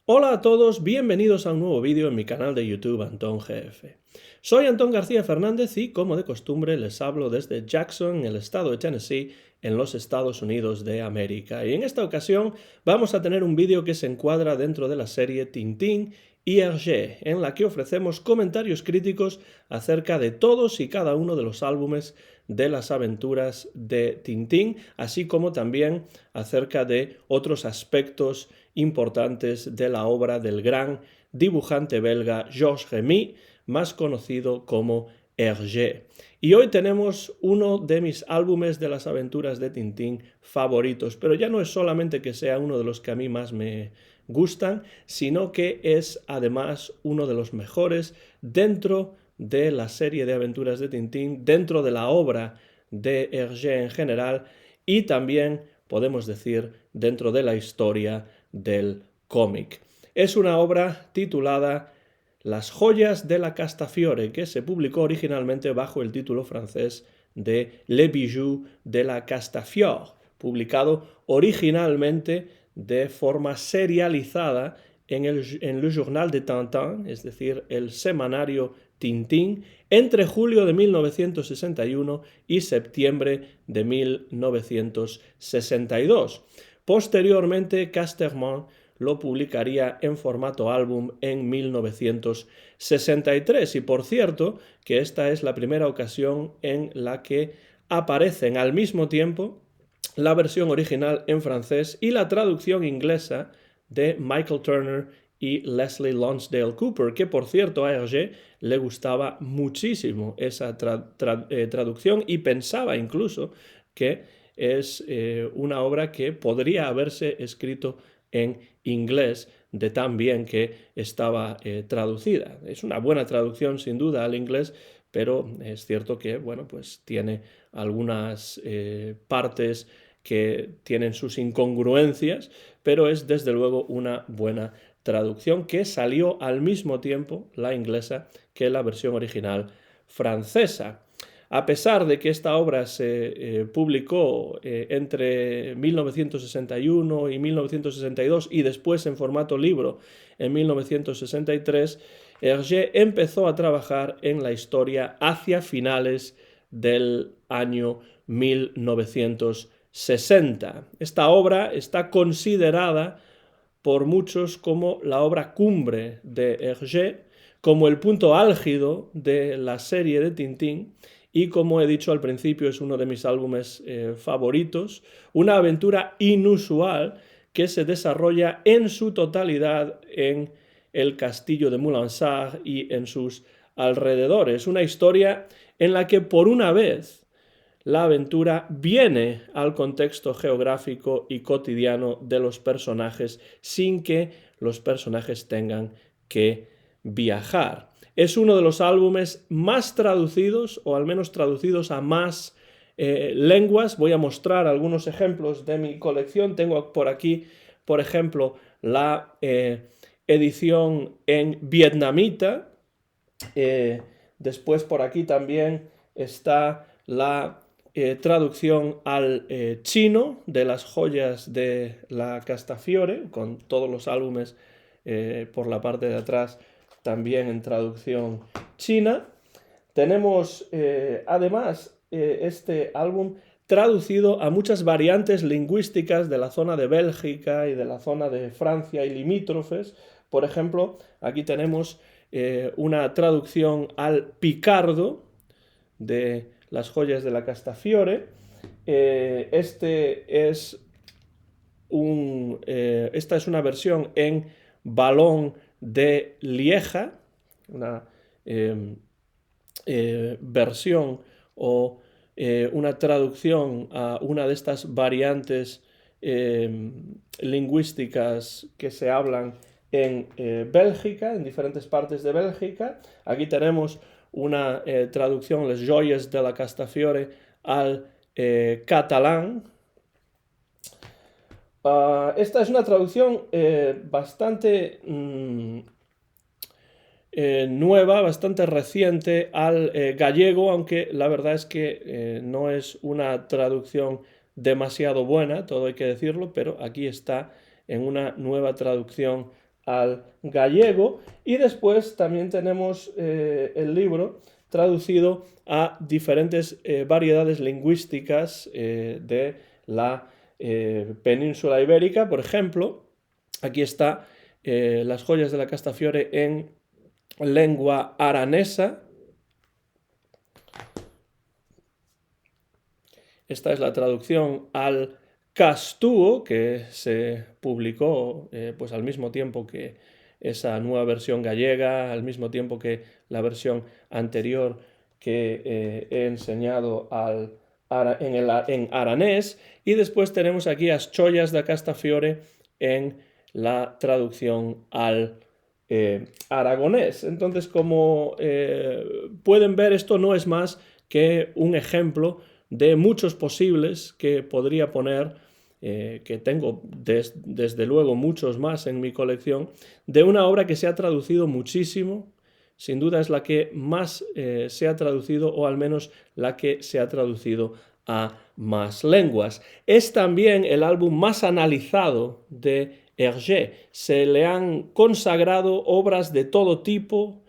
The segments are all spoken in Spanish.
Hola a todos, bienvenidos a un nuevo vídeo en mi canal de YouTube Antón GF. Soy Antón García Fernández y, como de costumbre, les hablo desde Jackson, en el estado de Tennessee, en los Estados Unidos de América. Y en esta ocasión vamos a tener un vídeo que se encuadra dentro de la serie Tintín y Hergé, en la que ofrecemos comentarios críticos acerca de todos y cada uno de los álbumes de las aventuras de Tintín, así como también acerca de otros aspectos importantes de la obra del gran dibujante belga Georges Remy, más conocido como Hergé. Y hoy tenemos uno de mis álbumes de las aventuras de Tintín favoritos, pero ya no es solamente que sea uno de los que a mí más me gustan, sino que es además uno de los mejores dentro de la serie de aventuras de Tintín, dentro de la obra de Hergé en general y también, podemos decir, dentro de la historia del cómic. Es una obra titulada Las joyas de la Castafiore, que se publicó originalmente bajo el título francés de Les bijoux de la Castafiore, publicado originalmente de forma serializada en Le Journal de Tintin, es decir, el semanario Tintín, entre julio de 1961 y septiembre de 1962. Posteriormente, Casterman lo publicaría en formato álbum en 1963 y por cierto que esta es la primera ocasión en la que aparecen al mismo tiempo la versión original en francés y la traducción inglesa de Michael Turner y Leslie Lonsdale Cooper, que por cierto a Hergé le gustaba muchísimo esa traducción y pensaba incluso que es una obra que podría haberse escrito en inglés de tan bien que estaba traducida. Es una buena traducción sin duda al inglés, pero es cierto que bueno, pues tiene algunas partes que tienen sus incongruencias, pero es desde luego una buena traducción que salió al mismo tiempo, la inglesa, que la versión original francesa. A pesar de que esta obra se publicó entre 1961 y 1962 y después en formato libro en 1963, Hergé empezó a trabajar en la historia hacia finales del año 1960. Esta obra está considerada por muchos como la obra cumbre de Hergé, como el punto álgido de la serie de Tintín y, como he dicho al principio, es uno de mis álbumes favoritos, una aventura inusual que se desarrolla en su totalidad en el castillo de Moulinsart y en sus alrededores. Una historia en la que por una vez la aventura viene al contexto geográfico y cotidiano de los personajes sin que los personajes tengan que viajar. Es uno de los álbumes más traducidos, o al menos traducidos a más lenguas. Voy a mostrar algunos ejemplos de mi colección. Tengo por aquí, por ejemplo, la edición en vietnamita. Después por aquí también está la traducción al chino de las joyas de la Castafiore, con todos los álbumes por la parte de atrás también en traducción china. Tenemos además este álbum traducido a muchas variantes lingüísticas de la zona de Bélgica y de la zona de Francia y limítrofes. Por ejemplo, aquí tenemos una traducción al picardo de las joyas de la Castafiore. Esta es una versión en balón de Lieja, una versión o una traducción a una de estas variantes lingüísticas que se hablan en Bélgica, en diferentes partes de Bélgica. Aquí tenemos una traducción, Les joies de la Castafiore, al catalán. Esta es una traducción bastante nueva, bastante reciente al gallego, aunque la verdad es que no es una traducción demasiado buena, todo hay que decirlo, pero aquí está en una nueva traducción al gallego, y después también tenemos el libro traducido a diferentes variedades lingüísticas de la península ibérica. Por ejemplo, aquí está Las joyas de la Castafiore en lengua aranesa. Esta es la traducción al castúo, que se publicó pues al mismo tiempo que esa nueva versión gallega, al mismo tiempo que la versión anterior que he enseñado en aranés. Y después tenemos aquí As Chollas da Castafiore en la traducción al aragonés. Entonces, como pueden ver, esto no es más que un ejemplo de muchos posibles que podría poner, que tengo desde luego muchos más en mi colección, de una obra que se ha traducido muchísimo. Sin duda es la que más se ha traducido, o al menos la que se ha traducido a más lenguas. Es también el álbum más analizado de Hergé. Se le han consagrado obras de todo tipo,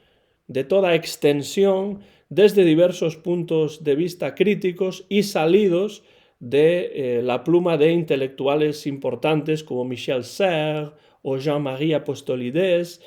de toda extensión, desde diversos puntos de vista críticos y salidos de la pluma de intelectuales importantes como Michel Serres o Jean-Marie Apostolides.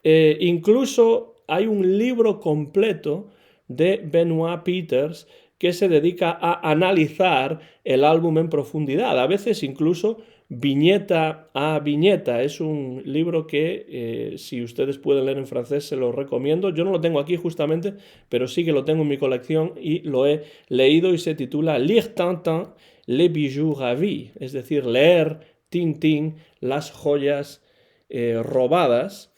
Incluso hay un libro completo de Benoit Peters que se dedica a analizar el álbum en profundidad, a veces incluso viñeta a viñeta. Es un libro que si ustedes pueden leer en francés se lo recomiendo. Yo no lo tengo aquí justamente, pero sí que lo tengo en mi colección y lo he leído, y se titula Lire Tintin, les bijoux ravis, es decir, leer Tintín, las joyas robadas.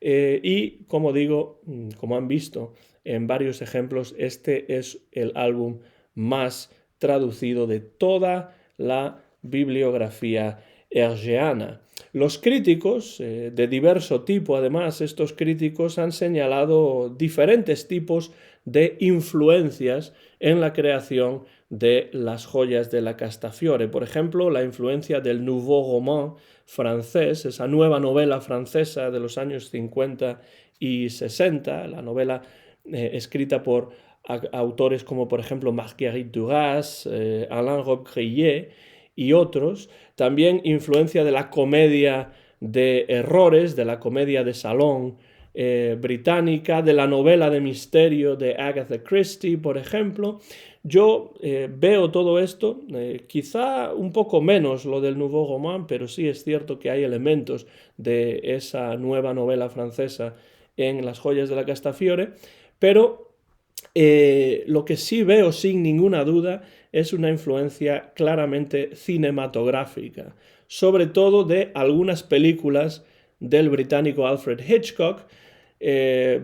Y como digo, como han visto en varios ejemplos, este es el álbum más traducido de toda la bibliografía hergéana. Los críticos, de diverso tipo, además, estos críticos han señalado diferentes tipos de influencias en la creación de las joyas de la Castafiore. Por ejemplo, la influencia del Nouveau Roman francés, esa nueva novela francesa de los años 50 y 60, la novela escrita por autores como por ejemplo Marguerite Duras, Alain Robbe-Grillet y otros. También influencia de la comedia de errores, de la comedia de salón británica, de la novela de misterio de Agatha Christie, por ejemplo. Yo veo todo esto, quizá un poco menos lo del Nouveau Roman, pero sí es cierto que hay elementos de esa nueva novela francesa en Las joyas de la Castafiore, pero lo que sí veo sin ninguna duda es una influencia claramente cinematográfica, sobre todo de algunas películas del británico Alfred Hitchcock,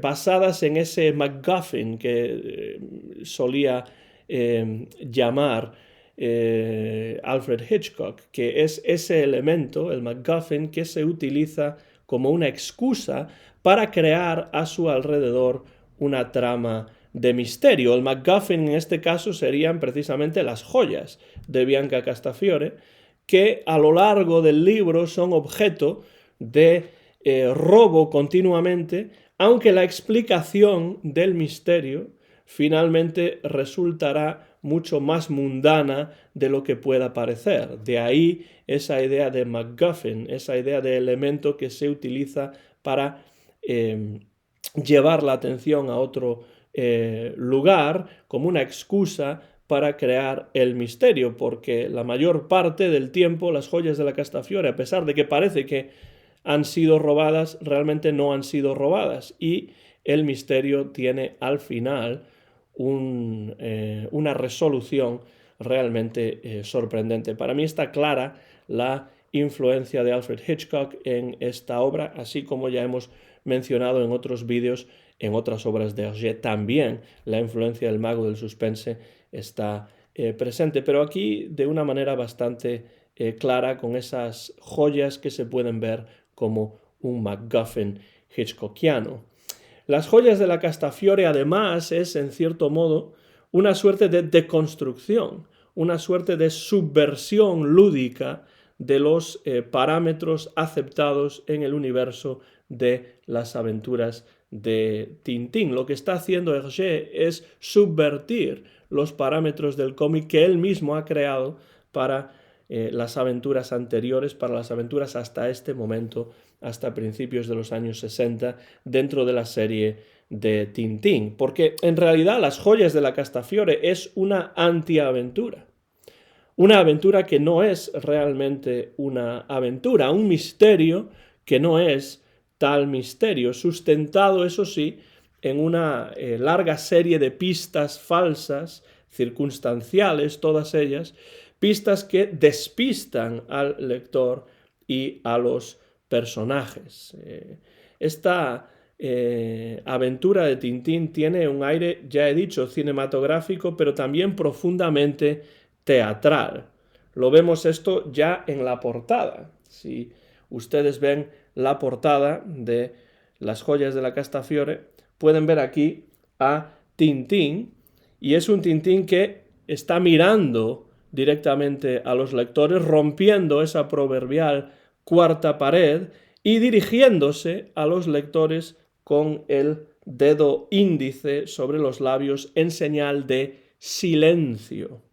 basadas en ese MacGuffin que solía llamar Alfred Hitchcock, que es ese elemento, el MacGuffin, que se utiliza como una excusa para crear a su alrededor una trama de misterio. El MacGuffin en este caso serían precisamente las joyas de Bianca Castafiore, que a lo largo del libro son objeto de robo continuamente, aunque la explicación del misterio finalmente resultará mucho más mundana de lo que pueda parecer. De ahí esa idea de MacGuffin, esa idea de elemento que se utiliza para llevar la atención a otro lugar como una excusa para crear el misterio, porque la mayor parte del tiempo las joyas de la Castafiore, a pesar de que parece que han sido robadas, realmente no han sido robadas, y el misterio tiene al final una resolución realmente sorprendente. Para mí está clara la influencia de Alfred Hitchcock en esta obra, así como ya hemos mencionado en otros vídeos, en otras obras de Hergé también la influencia del mago del suspense está presente, pero aquí de una manera bastante clara, con esas joyas que se pueden ver como un MacGuffin hitchcockiano. Las joyas de la Castafiore además es, en cierto modo, una suerte de deconstrucción, una suerte de subversión lúdica de los parámetros aceptados en el universo de las aventuras de Tintín. Lo que está haciendo Hergé es subvertir los parámetros del cómic que él mismo ha creado para las aventuras anteriores, para las aventuras hasta este momento, hasta principios de los años 60, dentro de la serie de Tintín. Porque en realidad Las joyas de la Castafiore es una antiaventura. Una aventura que no es realmente una aventura, un misterio que no es tal misterio, sustentado, eso sí, en una larga serie de pistas falsas, circunstanciales, todas ellas, pistas que despistan al lector y a los personajes. Esta aventura de Tintín tiene un aire, ya he dicho, cinematográfico, pero también profundamente teatral. Lo vemos esto ya en la portada. Si ustedes ven la portada de Las joyas de la Castafiore, pueden ver aquí a Tintín, y es un Tintín que está mirando directamente a los lectores, rompiendo esa proverbial cuarta pared y dirigiéndose a los lectores con el dedo índice sobre los labios en señal de silencio.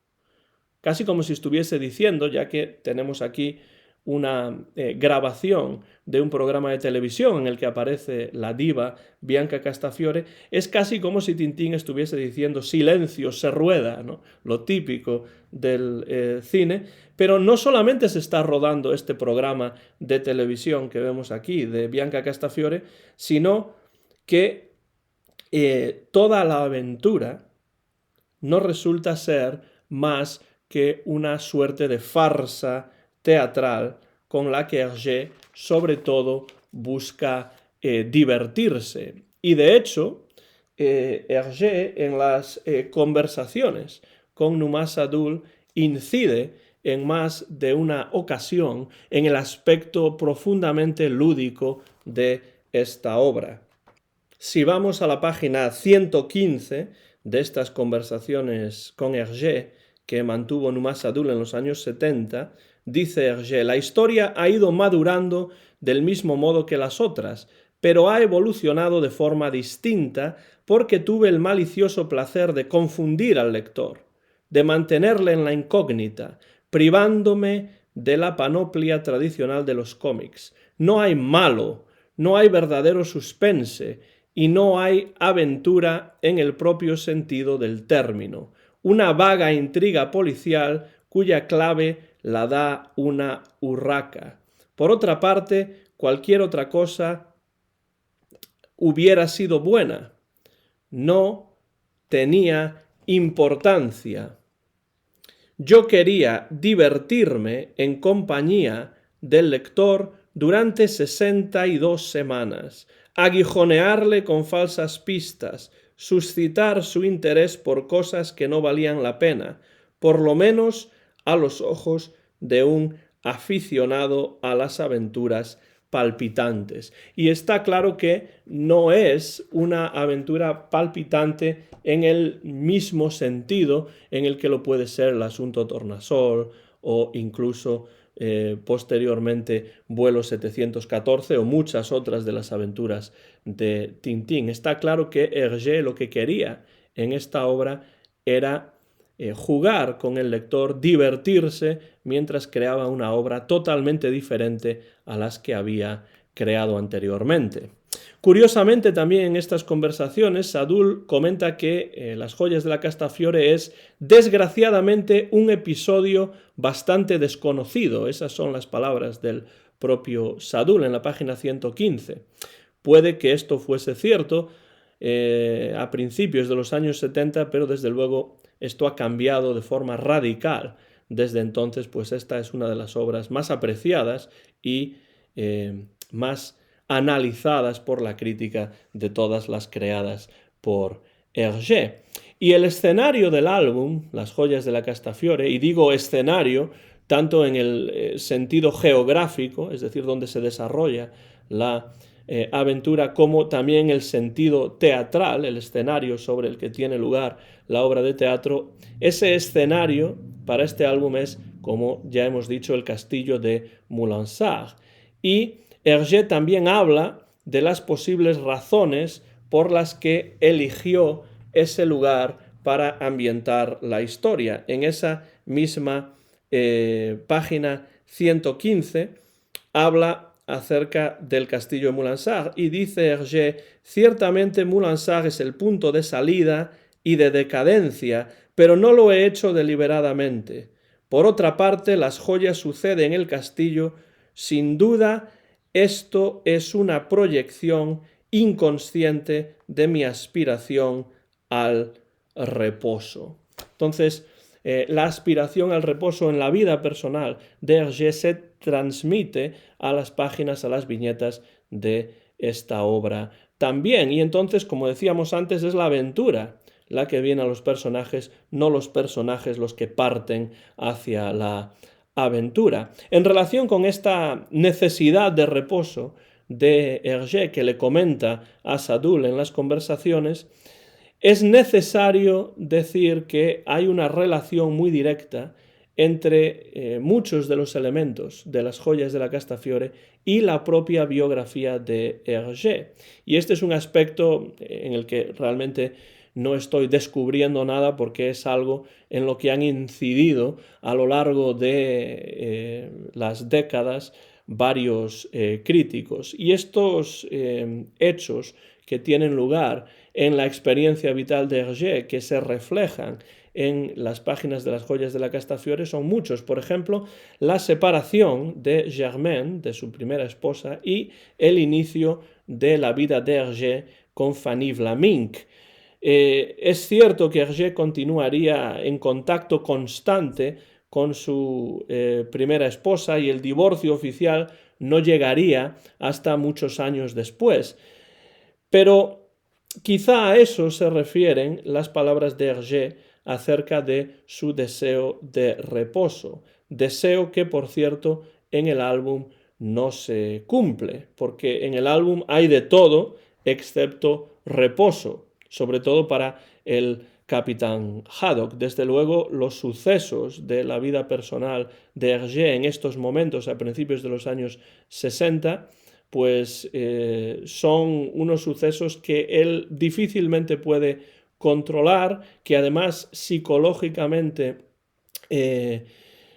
Casi como si estuviese diciendo, ya que tenemos aquí una grabación de un programa de televisión en el que aparece la diva Bianca Castafiore, es casi como si Tintín estuviese diciendo silencio, se rueda, ¿no? Lo típico del cine, pero no solamente se está rodando este programa de televisión que vemos aquí de Bianca Castafiore, sino que toda la aventura no resulta ser más que una suerte de farsa teatral con la que Hergé, sobre todo, busca divertirse. Y de hecho, Hergé, en las conversaciones con Numa Sadoul, incide en más de una ocasión en el aspecto profundamente lúdico de esta obra. Si vamos a la página 115 de estas conversaciones con Hergé, que mantuvo Numa Sadoul en los años 70, dice Hergé: la historia ha ido madurando del mismo modo que las otras, pero ha evolucionado de forma distinta porque tuve el malicioso placer de confundir al lector, de mantenerle en la incógnita, privándome de la panoplia tradicional de los cómics. No hay malo, no hay verdadero suspense y no hay aventura en el propio sentido del término. Una vaga intriga policial cuya clave la da una urraca. Por otra parte, cualquier otra cosa hubiera sido buena. No tenía importancia. Yo quería divertirme en compañía del lector durante 62 semanas, aguijonearle con falsas pistas, suscitar su interés por cosas que no valían la pena, por lo menos a los ojos de un aficionado a las aventuras palpitantes. Y está claro que no es una aventura palpitante en el mismo sentido en el que lo puede ser el asunto Tornasol o incluso posteriormente Vuelo 714 o muchas otras de las aventuras de Tintín. Está claro que Hergé lo que quería en esta obra era jugar con el lector, divertirse, mientras creaba una obra totalmente diferente a las que había creado anteriormente. Curiosamente, también en estas conversaciones, Sadoul comenta que Las joyas de la Castafiore es, desgraciadamente, un episodio bastante desconocido. Esas son las palabras del propio Sadoul en la página 115. Puede que esto fuese cierto a principios de los años 70, pero desde luego esto ha cambiado de forma radical. Desde entonces, pues esta es una de las obras más apreciadas y más analizadas por la crítica de todas las creadas por Hergé. Y el escenario del álbum, Las joyas de la Castafiore, y digo escenario tanto en el sentido geográfico, es decir, donde se desarrolla la aventura, como también el sentido teatral, el escenario sobre el que tiene lugar la obra de teatro. Ese escenario para este álbum es como ya hemos dicho, el castillo de Moulinsart. Y Hergé también habla de las posibles razones por las que eligió ese lugar para ambientar la historia. En esa misma página 115 habla acerca del castillo de Moulinsart y dice Hergé: ciertamente Moulinsart es el punto de salida y de decadencia, pero no lo he hecho deliberadamente. Por otra parte, las joyas suceden en el castillo. Sin duda, esto es una proyección inconsciente de mi aspiración al reposo. Entonces, la aspiración al reposo en la vida personal de Hergé se transmite a las páginas, a las viñetas de esta obra también. Y entonces, como decíamos antes, es la aventura la que viene a los personajes, no los personajes los que parten hacia la aventura. En relación con esta necesidad de reposo de Hergé, que le comenta a Sadoul en las conversaciones, es necesario decir que hay una relación muy directa entre muchos de los elementos de las joyas de la Castafiore y la propia biografía de Hergé. Y este es un aspecto en el que realmente no estoy descubriendo nada, porque es algo en lo que han incidido a lo largo de las décadas varios críticos. Y estos hechos que tienen lugar en la experiencia vital de Hergé, que se reflejan en las páginas de las joyas de la Castafiore, son muchos. Por ejemplo, la separación de Germaine, de su primera esposa, y el inicio de la vida de Hergé con Fanny Vlaminck. Es cierto que Hergé continuaría en contacto constante con su primera esposa y el divorcio oficial no llegaría hasta muchos años después. Pero quizá a eso se refieren las palabras de Hergé acerca de su deseo de reposo. Deseo que, por cierto, en el álbum no se cumple, porque en el álbum hay de todo excepto reposo, sobre todo para el capitán Haddock. Desde luego, los sucesos de la vida personal de Hergé en estos momentos, a principios de los años 60, pues son unos sucesos que él difícilmente puede controlar, que además psicológicamente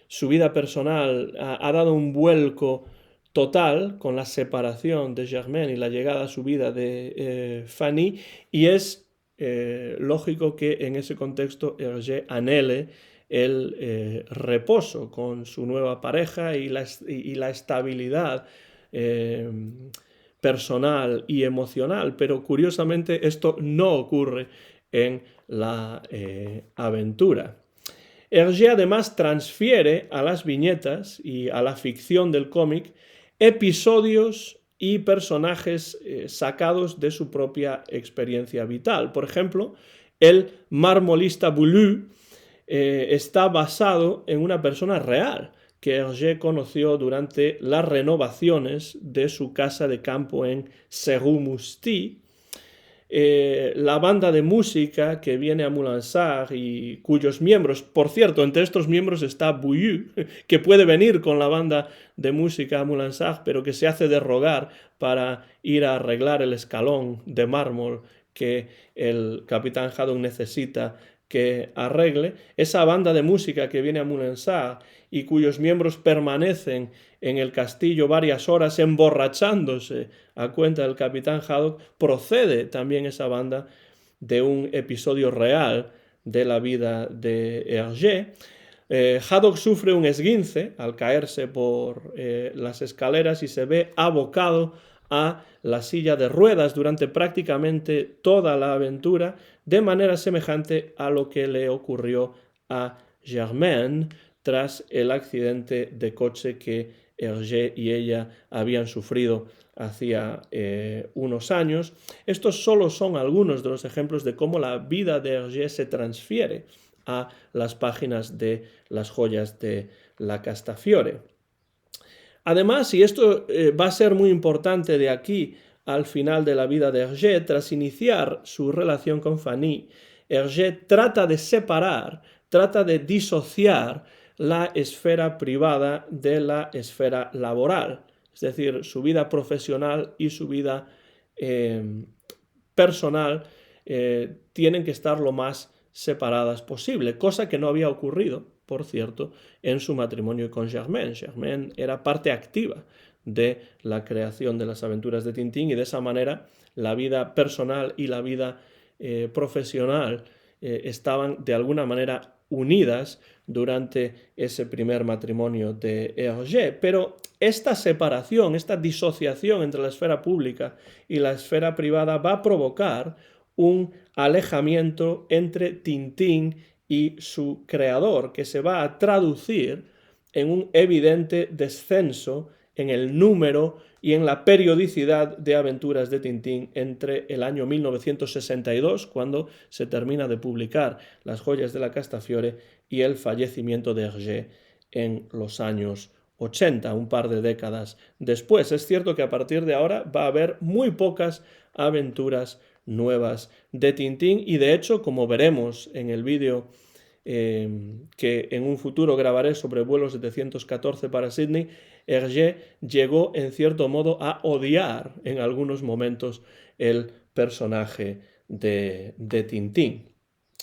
su vida personal ha dado un vuelco total con la separación de Germaine y la llegada a su vida de Fanny, y es lógico que en ese contexto Hergé anhele el reposo con su nueva pareja y la estabilidad personal y emocional, pero curiosamente esto no ocurre en la aventura. Hergé además transfiere a las viñetas y a la ficción del cómic episodios y personajes sacados de su propia experiencia vital. Por ejemplo, el marmolista Boulou está basado en una persona real que Hergé conoció durante las renovaciones de su casa de campo en Serroux-Mousti. La banda de música que viene a Moulinsart y cuyos miembros, por cierto, entre estos miembros está Boulou, que puede venir con la banda de música a Moulinsart, pero que se hace de rogar para ir a arreglar el escalón de mármol que el capitán Haddock necesita que arregle. Esa banda de música que viene a Moulinsart y cuyos miembros permanecen en el castillo varias horas emborrachándose a cuenta del capitán Haddock, procede también esa banda de un episodio real de la vida de Hergé. Haddock sufre un esguince al caerse por las escaleras y se ve abocado a la silla de ruedas durante prácticamente toda la aventura, de manera semejante a lo que le ocurrió a Germaine tras el accidente de coche que Hergé y ella habían sufrido hacía unos años. Estos solo son algunos de los ejemplos de cómo la vida de Hergé se transfiere a las páginas de las joyas de la Castafiore. Además, y esto va a ser muy importante de aquí al final de la vida de Hergé, tras iniciar su relación con Fanny, Hergé trata de separar, trata de disociar la esfera privada de la esfera laboral, es decir, su vida profesional y su vida personal tienen que estar lo más separadas posible, cosa que no había ocurrido, por cierto, en su matrimonio con Germaine. Germaine era parte activa de la creación de las aventuras de Tintín y de esa manera la vida personal y la vida profesional estaban de alguna manera unidas durante ese primer matrimonio de Hergé. Pero esta separación, esta disociación entre la esfera pública y la esfera privada va a provocar un alejamiento entre Tintín y su creador, que se va a traducir en un evidente descenso en el número y en la periodicidad de aventuras de Tintín entre el año 1962, cuando se termina de publicar Las joyas de la Castafiore, y el fallecimiento de Hergé en los años 80, un par de décadas después. Es cierto que a partir de ahora va a haber muy pocas aventuras nuevas de Tintín y de hecho, como veremos en el vídeo que en un futuro grabaré sobre vuelo 714 para Sydney, Hergé llegó en cierto modo a odiar en algunos momentos el personaje de Tintín.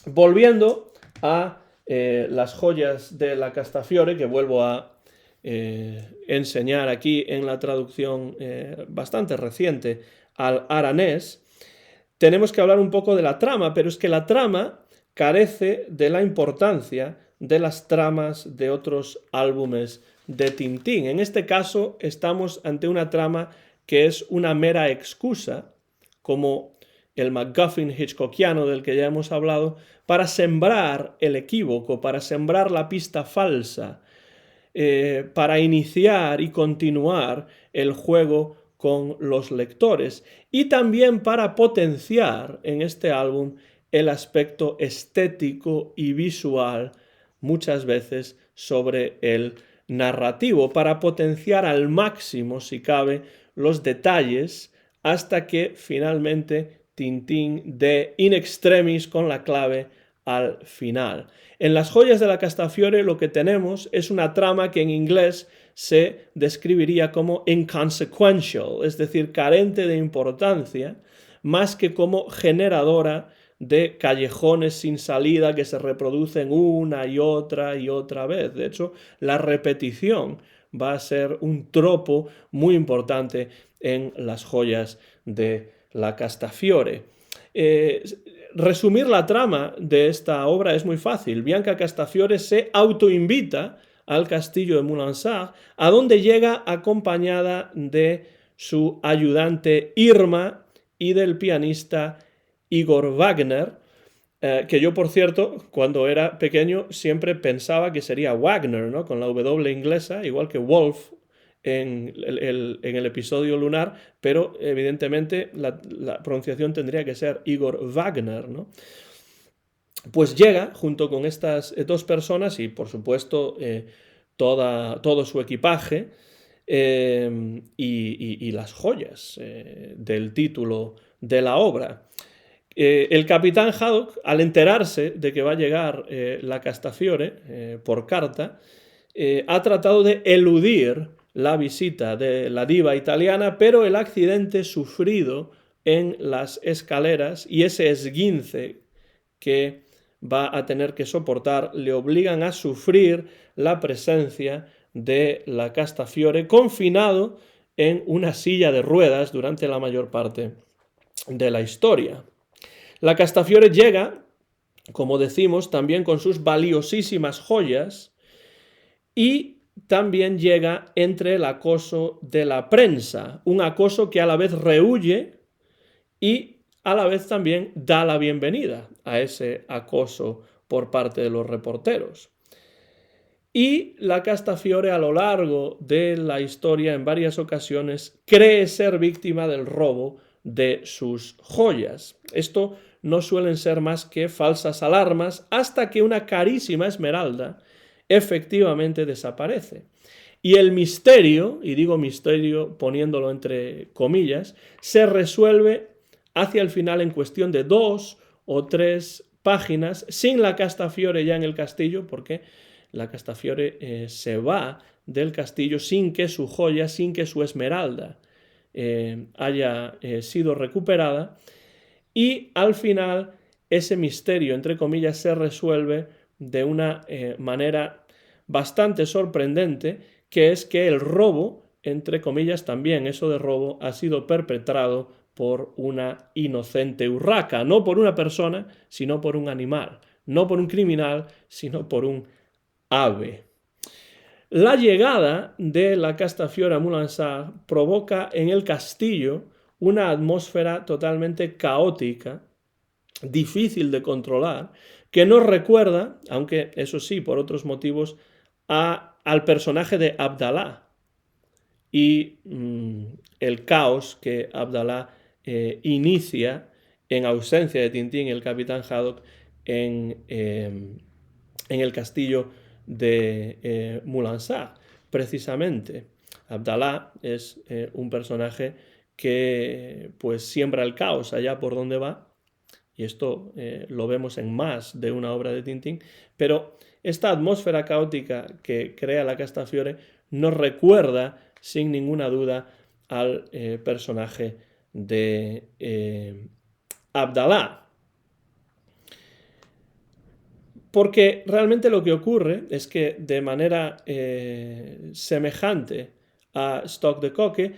Volviendo a las joyas de la Castafiore, que vuelvo a enseñar aquí en la traducción bastante reciente al aranés, tenemos que hablar un poco de la trama, pero es que la trama carece de la importancia de las tramas de otros álbumes de Tintín. En este caso estamos ante una trama que es una mera excusa, como el MacGuffin hitchcockiano del que ya hemos hablado, para sembrar el equívoco, para sembrar la pista falsa, para iniciar y continuar el juego con los lectores y también para potenciar en este álbum el aspecto estético y visual muchas veces sobre el narrativo, para potenciar al máximo, si cabe, los detalles hasta que finalmente Tintín dé in extremis con la clave al final. En Las joyas de la Castafiore lo que tenemos es una trama que en inglés se describiría como inconsequential, es decir, carente de importancia, más que como generadora de callejones sin salida que se reproducen una y otra vez. De hecho, la repetición va a ser un tropo muy importante en Las joyas de la Castafiore. Resumir la trama de esta obra es muy fácil. Bianca Castafiore se autoinvita al castillo de Moulinsart, a donde llega acompañada de su ayudante Irma y del pianista Igor Wagner, que yo, por cierto, cuando era pequeño siempre pensaba que sería Wagner, ¿no? Con la W inglesa, igual que Wolf en el episodio lunar, pero evidentemente la pronunciación tendría que ser Igor Wagner, ¿no? Pues llega junto con estas dos personas y, por supuesto, todo su equipaje y las joyas del título de la obra. El capitán Haddock, al enterarse de que va a llegar la Castafiore por carta, ha tratado de eludir la visita de la diva italiana, pero el accidente sufrido en las escaleras y ese esguince que va a tener que soportar le obligan a sufrir la presencia de la Castafiore confinado en una silla de ruedas durante la mayor parte de la historia. La Castafiore llega, como decimos, también con sus valiosísimas joyas y también llega entre el acoso de la prensa, un acoso que a la vez rehúye y a la vez también da la bienvenida a ese acoso por parte de los reporteros. Y la Castafiore a lo largo de la historia en varias ocasiones cree ser víctima del robo de sus joyas. Esto no suelen ser más que falsas alarmas hasta que una carísima esmeralda efectivamente desaparece. Y el misterio, y digo misterio poniéndolo entre comillas, se resuelve hacia el final en cuestión de 2 o 3 páginas, sin la Castafiore ya en el castillo, porque la Castafiore se va del castillo sin que su joya, sin que su esmeralda haya sido recuperada, y al final ese misterio, entre comillas, se resuelve de una manera bastante sorprendente, que es que el robo, entre comillas también, eso de robo, ha sido perpetrado por una inocente urraca, no por una persona, sino por un animal, no por un criminal, sino por un ave. La llegada de la Castafiore a Moulinsart provoca en el castillo una atmósfera totalmente caótica, difícil de controlar, que nos recuerda, aunque eso sí, por otros motivos, al personaje de Abdalá y el caos que Abdalá inicia en ausencia de Tintín y el Capitán Haddock en el castillo de Moulinsart. Precisamente, Abdalá es un personaje que pues siembra el caos allá por donde va, y esto lo vemos en más de una obra de Tintín, pero esta atmósfera caótica que crea la Castafiore nos recuerda sin ninguna duda al personaje de Abdalá. Porque realmente lo que ocurre es que de manera semejante a Stock de Coque,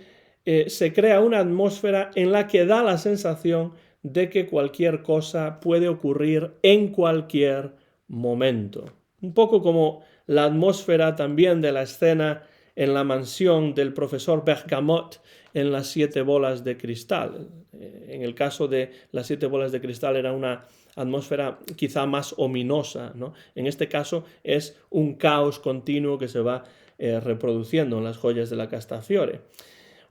se crea una atmósfera en la que da la sensación de que cualquier cosa puede ocurrir en cualquier momento. Un poco como la atmósfera también de la escena en la mansión del profesor Bergamote en Las 7 bolas de cristal. En el caso de Las 7 bolas de cristal era una atmósfera quizá más ominosa, ¿no? En este caso es un caos continuo que se va reproduciendo en Las joyas de la Castafiore.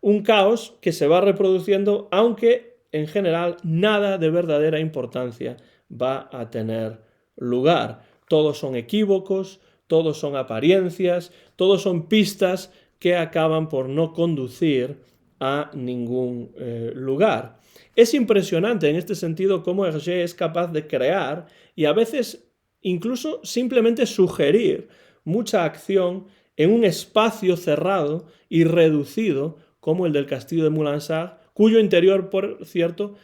Un caos que se va reproduciendo, aunque en general nada de verdadera importancia va a tener lugar. Todos son equívocos, todos son apariencias, todos son pistas que acaban por no conducir a ningún lugar. Es impresionante en este sentido cómo Hergé es capaz de crear y a veces incluso simplemente sugerir mucha acción en un espacio cerrado y reducido como el del castillo de Moulinsart, cuyo interior, por cierto,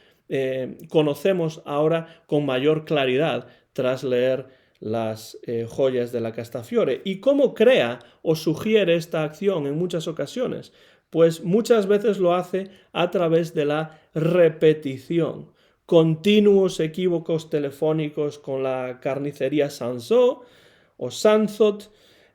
conocemos ahora con mayor claridad tras leer las joyas de la Castafiore. ¿Y cómo crea o sugiere esta acción en muchas ocasiones? Pues muchas veces lo hace a través de la repetición. Continuos equívocos telefónicos con la carnicería Sanzot o Sanzot,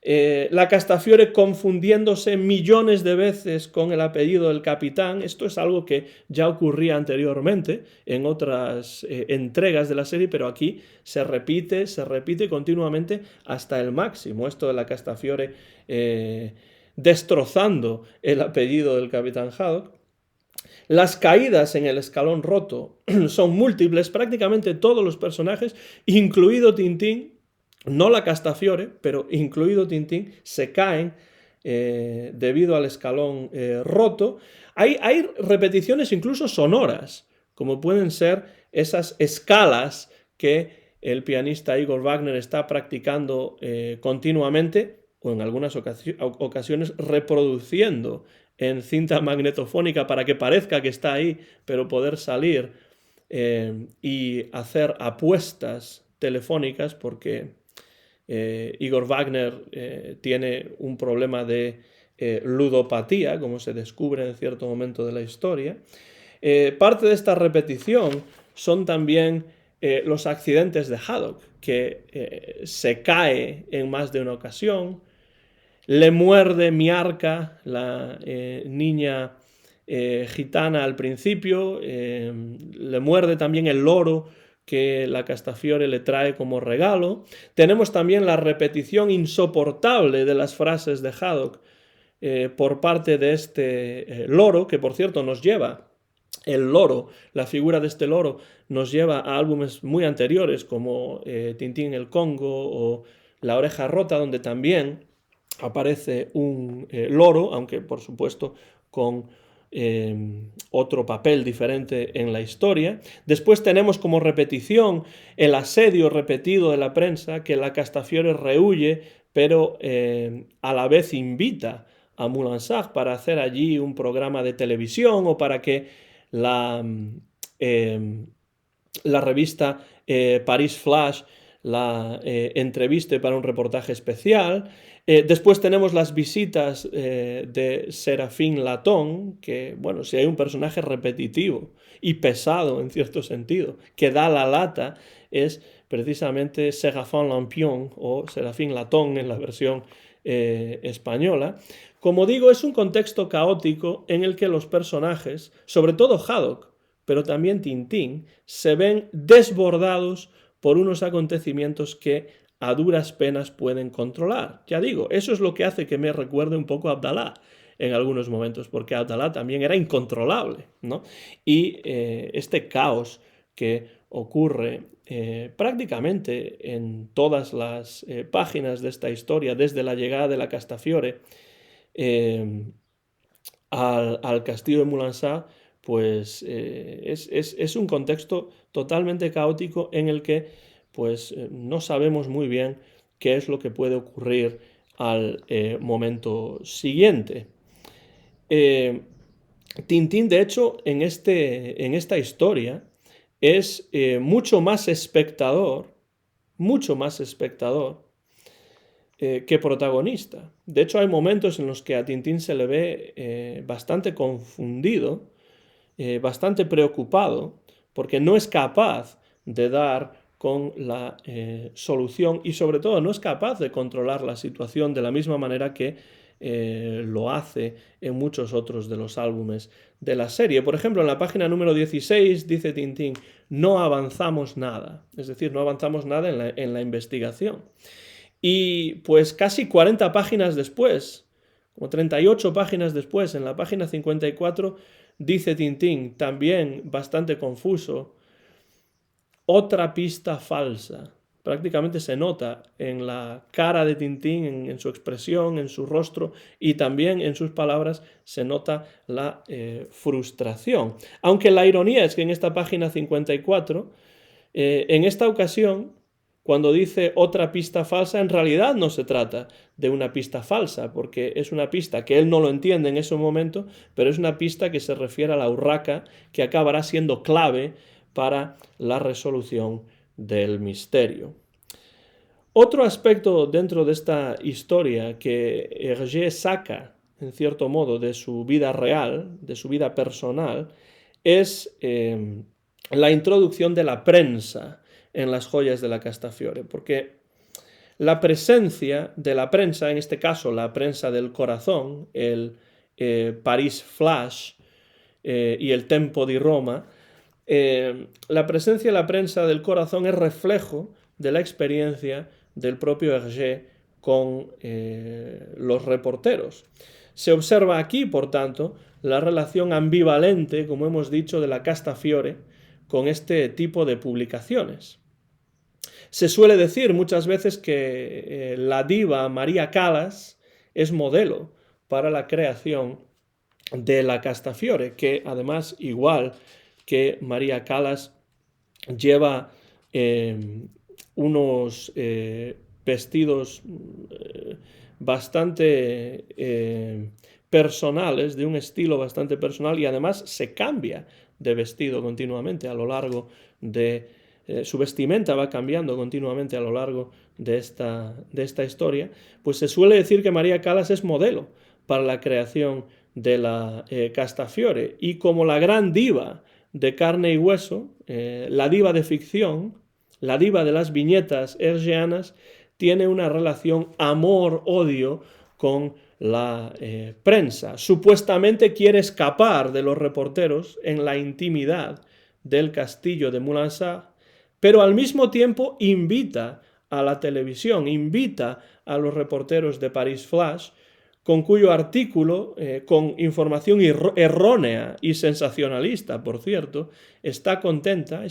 la Castafiore confundiéndose millones de veces con el apellido del capitán. Esto es algo que ya ocurría anteriormente en otras entregas de la serie, pero aquí se repite continuamente hasta el máximo. Esto de la Castafiore destrozando el apellido del capitán Haddock. Las caídas en el escalón roto son múltiples, prácticamente todos los personajes, incluido Tintín, no la Castafiore, pero incluido Tintín, se caen debido al escalón roto. Hay repeticiones incluso sonoras, como pueden ser esas escalas que el pianista Igor Wagner está practicando continuamente, o en algunas ocasiones reproduciendo en cinta magnetofónica para que parezca que está ahí, pero poder salir y hacer apuestas telefónicas, porque Igor Wagner tiene un problema de ludopatía, como se descubre en cierto momento de la historia. Parte de esta repetición son también los accidentes de Haddock, que se cae en más de una ocasión. Le muerde Miarca, la niña gitana al principio, le muerde también el loro que la Castafiore le trae como regalo. Tenemos también la repetición insoportable de las frases de Haddock por parte de este loro, que por cierto nos lleva, el loro, la figura de este loro, nos lleva a álbumes muy anteriores como Tintín en el Congo o La oreja rota, donde también aparece un loro, aunque por supuesto con otro papel diferente en la historia. Después tenemos como repetición el asedio repetido de la prensa, que la Castafiore rehuye pero a la vez invita a Moulin-Sarr para hacer allí un programa de televisión o para que la revista Paris Flash la entreviste para un reportaje especial. Después tenemos las visitas de Séraphin Laton, que, bueno, si hay un personaje repetitivo y pesado en cierto sentido, que da la lata, es precisamente Séraphin Lampion o Séraphin Laton en la versión española. Como digo, es un contexto caótico en el que los personajes, sobre todo Haddock, pero también Tintín, se ven desbordados por unos acontecimientos que a duras penas pueden controlar. Ya digo, eso es lo que hace que me recuerde un poco a Abdalá en algunos momentos, porque Abdalá también era incontrolable, ¿no? Y este caos que ocurre prácticamente en todas las páginas de esta historia, desde la llegada de la Castafiore al castillo de Moulin-Sarr, pues es un contexto totalmente caótico en el que pues no sabemos muy bien qué es lo que puede ocurrir al momento siguiente. Tintín, de hecho, en esta historia es mucho más espectador que protagonista. De hecho, hay momentos en los que a Tintín se le ve bastante confundido, bastante preocupado, porque no es capaz de dar con la solución y sobre todo no es capaz de controlar la situación de la misma manera que lo hace en muchos otros de los álbumes de la serie. Por ejemplo, en la página número 16 dice Tintín, no avanzamos nada, es decir, no avanzamos nada en la investigación. Y pues casi 40 páginas después, como 38 páginas después, en la página 54, dice Tintín, también bastante confuso, otra pista falsa. Prácticamente se nota en la cara de Tintín, en su expresión, en su rostro y también en sus palabras se nota la frustración. Aunque la ironía es que en esta página 54, en esta ocasión, cuando dice otra pista falsa, en realidad no se trata de una pista falsa, porque es una pista que él no lo entiende en ese momento, pero es una pista que se refiere a la urraca que acabará siendo clave para la resolución del misterio. Otro aspecto dentro de esta historia que Hergé saca, en cierto modo, de su vida real, de su vida personal, es la introducción de la prensa en las joyas de la Castafiore, porque la presencia de la prensa, en este caso la prensa del corazón, el Paris Flash y el Tempo di Roma, la presencia de la prensa del corazón es reflejo de la experiencia del propio Hergé con los reporteros. Se observa aquí, por tanto, la relación ambivalente, como hemos dicho, de la Castafiore con este tipo de publicaciones. Se suele decir muchas veces que la diva María Callas es modelo para la creación de la Castafiore, que además, igual que María Callas, lleva unos vestidos bastante personales, de un estilo bastante personal, y además se cambia de vestido continuamente a lo largo de su vestimenta va cambiando continuamente a lo largo de esta historia, pues se suele decir que María Callas es modelo para la creación de la Castafiore, y como la gran diva de carne y hueso, la diva de ficción, la diva de las viñetas hergeanas, tiene una relación amor-odio con la prensa. Supuestamente quiere escapar de los reporteros en la intimidad del castillo de Moulin-Sarr, pero al mismo tiempo invita a la televisión, invita a los reporteros de Paris Flash, con cuyo artículo, con información errónea y sensacionalista, por cierto, está contenta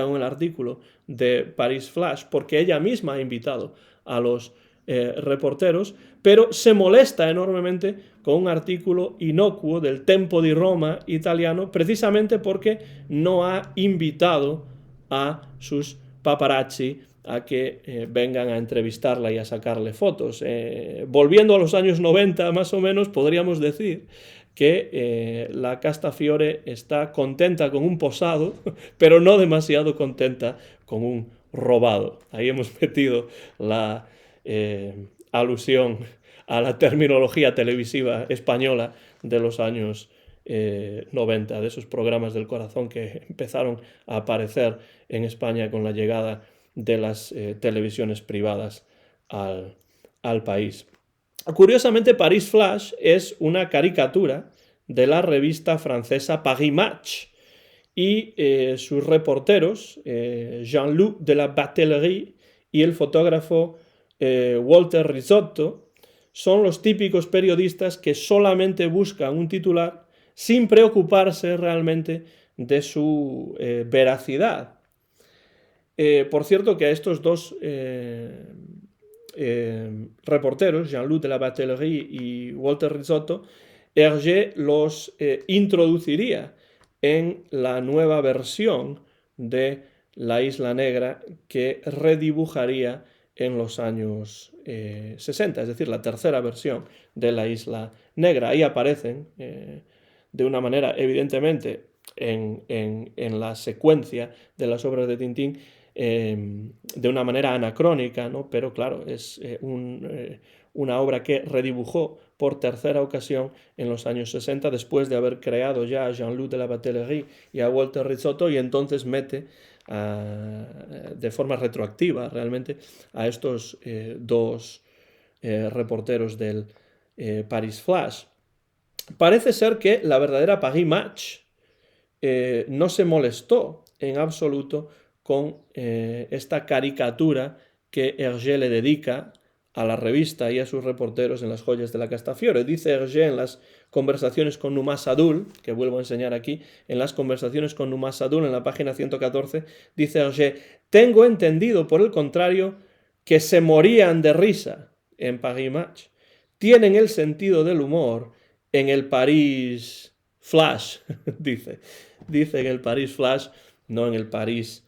con el artículo de Paris Flash, porque ella misma ha invitado a los reporteros, pero se molesta enormemente con un artículo inocuo del Tempo di Roma italiano, precisamente porque no ha invitado a sus paparazzi a que vengan a entrevistarla y a sacarle fotos. Volviendo a los años 90 más o menos, podríamos decir que la Castafiore está contenta con un posado, pero no demasiado contenta con un robado. Ahí hemos metido la alusión a la terminología televisiva española de los años 90, de esos programas del corazón que empezaron a aparecer en España con la llegada de las televisiones privadas al país. Curiosamente, Paris Flash es una caricatura de la revista francesa Paris Match y sus reporteros, Jean-Luc de la Batellerie y el fotógrafo Walter Risotto, son los típicos periodistas que solamente buscan un titular sin preocuparse realmente de su veracidad. Por cierto, que a estos dos reporteros, Jean-Luc de la Batellerie y Walter Risotto, Hergé los introduciría en la nueva versión de La Isla Negra que redibujaría en los años 60, es decir, la tercera versión de La Isla Negra. Ahí aparecen de una manera, evidentemente, en la secuencia de las obras de Tintín, de una manera anacrónica, ¿no? Pero claro, es una obra que redibujó por tercera ocasión en los años 60, después de haber creado ya a Jean-Luc de la Batellerie y a Walter Risotto, y entonces mete de forma retroactiva realmente a estos dos reporteros del Paris Flash. Parece ser que la verdadera Paris Match no se molestó en absoluto con esta caricatura que Hergé le dedica a la revista y a sus reporteros en Las joyas de la Castafiore. Dice Hergé en las conversaciones con Numa Sadul, que vuelvo a enseñar aquí, en las conversaciones con Numa Sadul, en la página 114, dice Hergé: tengo entendido, por el contrario, que se morían de risa en Paris Match. Tienen el sentido del humor en el Paris Flash, dice. Dice en el Paris Flash, no en el Paris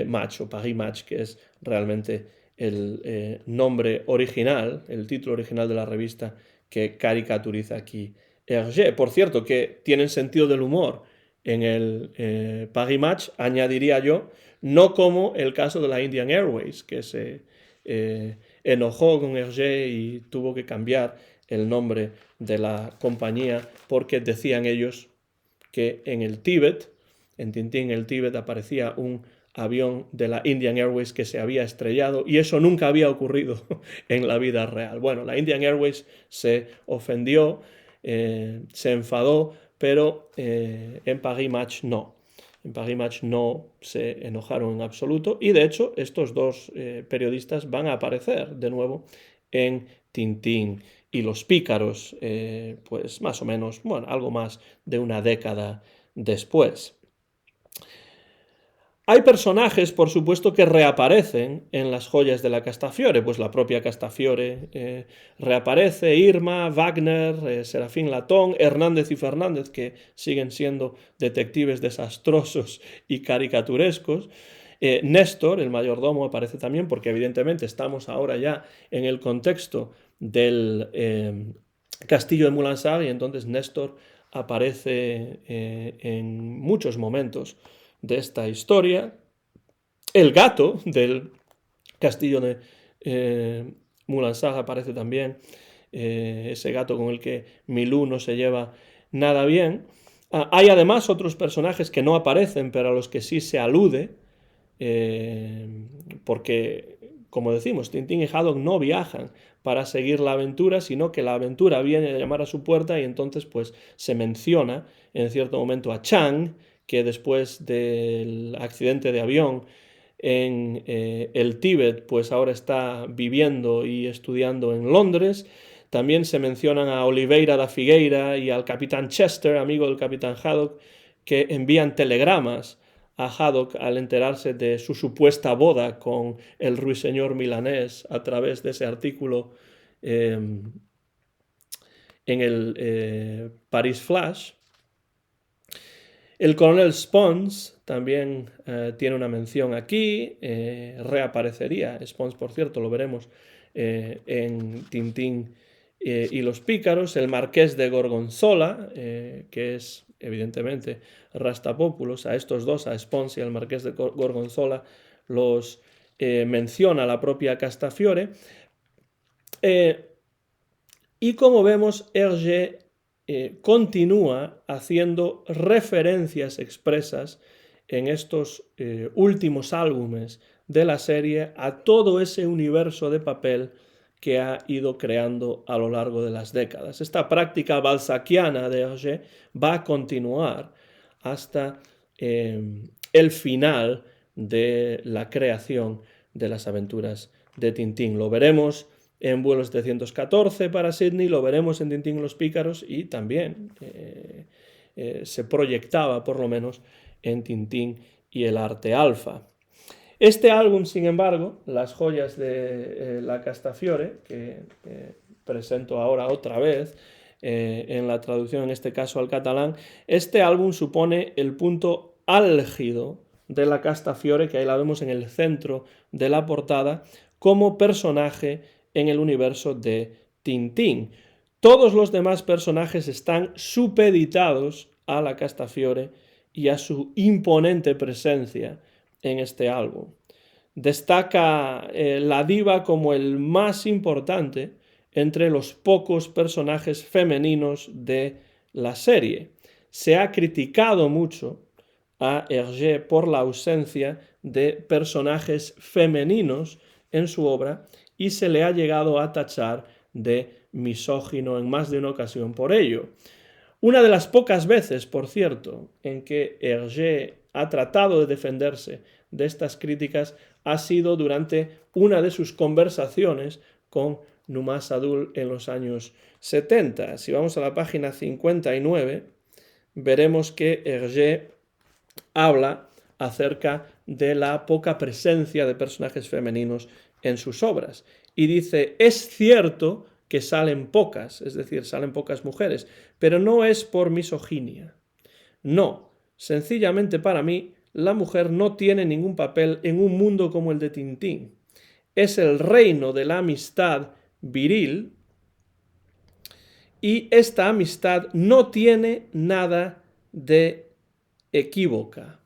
Match o Paris Match, que es realmente el nombre original, el título original de la revista que caricaturiza aquí Hergé. Por cierto, que tienen sentido del humor en el Paris Match, añadiría yo, no como el caso de la Indian Airways, que se enojó con Hergé y tuvo que cambiar el nombre de la compañía porque decían ellos que en el Tíbet, en Tintín el Tíbet, aparecía un avión de la Indian Airways que se había estrellado y eso nunca había ocurrido en la vida real. Bueno, la Indian Airways se ofendió, se enfadó, pero en Paris Match no. En Paris Match no se enojaron en absoluto y de hecho estos dos periodistas van a aparecer de nuevo en Tintín y los pícaros, pues más o menos, bueno, algo más de una década después. Hay personajes, por supuesto, que reaparecen en Las joyas de la Castafiore, pues la propia Castafiore reaparece, Irma, Wagner, Serafín Latón, Hernández y Fernández, que siguen siendo detectives desastrosos y caricaturescos. Néstor, el mayordomo, aparece también porque evidentemente estamos ahora ya en el contexto del castillo de Moulinsart y entonces Néstor aparece en muchos momentos de esta historia. El gato del castillo de Moulinsart aparece también, ese gato con el que Milou no se lleva nada bien. Hay además otros personajes que no aparecen, pero a los que sí se alude, porque, como decimos, Tintín y Haddock no viajan para seguir la aventura, sino que la aventura viene a llamar a su puerta y entonces pues se menciona en cierto momento a Chang, que después del accidente de avión en el Tíbet, pues ahora está viviendo y estudiando en Londres. También se mencionan a Oliveira da Figueira y al capitán Chester, amigo del capitán Haddock, que envían telegramas a Haddock al enterarse de su supuesta boda con el ruiseñor milanés a través de ese artículo en el Paris Flash. El coronel Spons también tiene una mención aquí, reaparecería. Spons, por cierto, lo veremos en Tintín y los pícaros. El marqués de Gorgonzola, que es evidentemente Rastapopoulos. A estos dos, a Spons y al marqués de Gorgonzola, los menciona la propia Castafiore. Y como vemos, Hergé continúa haciendo referencias expresas en estos últimos álbumes de la serie a todo ese universo de papel que ha ido creando a lo largo de las décadas. Esta práctica balzaquiana de Hergé va a continuar hasta el final de la creación de las aventuras de Tintín. Lo veremos en Vuelo 714 para Sydney, lo veremos en Tintín y los pícaros y también se proyectaba por lo menos en Tintín y el arte alfa. Este álbum, sin embargo, Las joyas de la Castafiore, que presento ahora otra vez en la traducción, en este caso al catalán, este álbum supone el punto álgido de la Castafiore, que ahí la vemos en el centro de la portada, como personaje en el universo de Tintín. Todos los demás personajes están supeditados a la Castafiore y a su imponente presencia en este álbum. Destaca la diva como el más importante entre los pocos personajes femeninos de la serie. Se ha criticado mucho a Hergé por la ausencia de personajes femeninos en su obra y se le ha llegado a tachar de misógino en más de una ocasión por ello. Una de las pocas veces, por cierto, en que Hergé ha tratado de defenderse de estas críticas ha sido durante una de sus conversaciones con Numa Sadul en los años 70. Si vamos a la página 59, veremos que Hergé habla acerca de la poca presencia de personajes femeninos en sus obras. Y dice, es cierto que salen pocas, es decir, salen pocas mujeres, pero no es por misoginia. No, sencillamente para mí, la mujer no tiene ningún papel en un mundo como el de Tintín. Es el reino de la amistad viril y esta amistad no tiene nada de equívoca.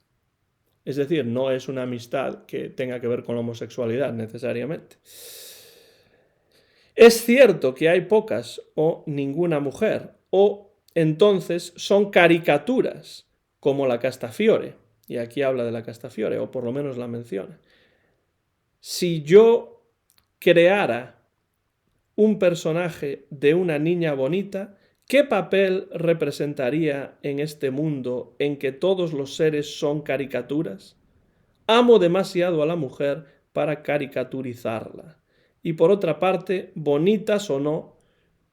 Es decir, no es una amistad que tenga que ver con la homosexualidad necesariamente. Es cierto que hay pocas o ninguna mujer, o entonces son caricaturas, como la Castafiore, y aquí habla de la Castafiore, o por lo menos la menciona. Si yo creara un personaje de una niña bonita, ¿qué papel representaría en este mundo en que todos los seres son caricaturas? Amo demasiado a la mujer para caricaturizarla. Y por otra parte, bonitas o no,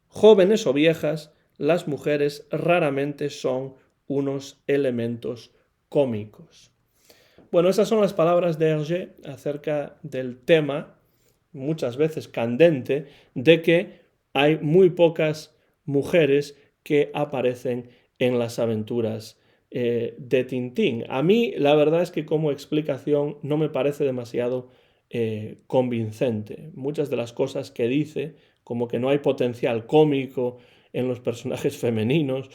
jóvenes o viejas, las mujeres raramente son unos elementos cómicos. Bueno, esas son las palabras de Hergé acerca del tema, muchas veces candente, de que hay muy pocas mujeres que aparecen en las aventuras de Tintín. A mí la verdad es que como explicación no me parece demasiado convincente. Muchas de las cosas que dice, como que no hay potencial cómico en los personajes femeninos,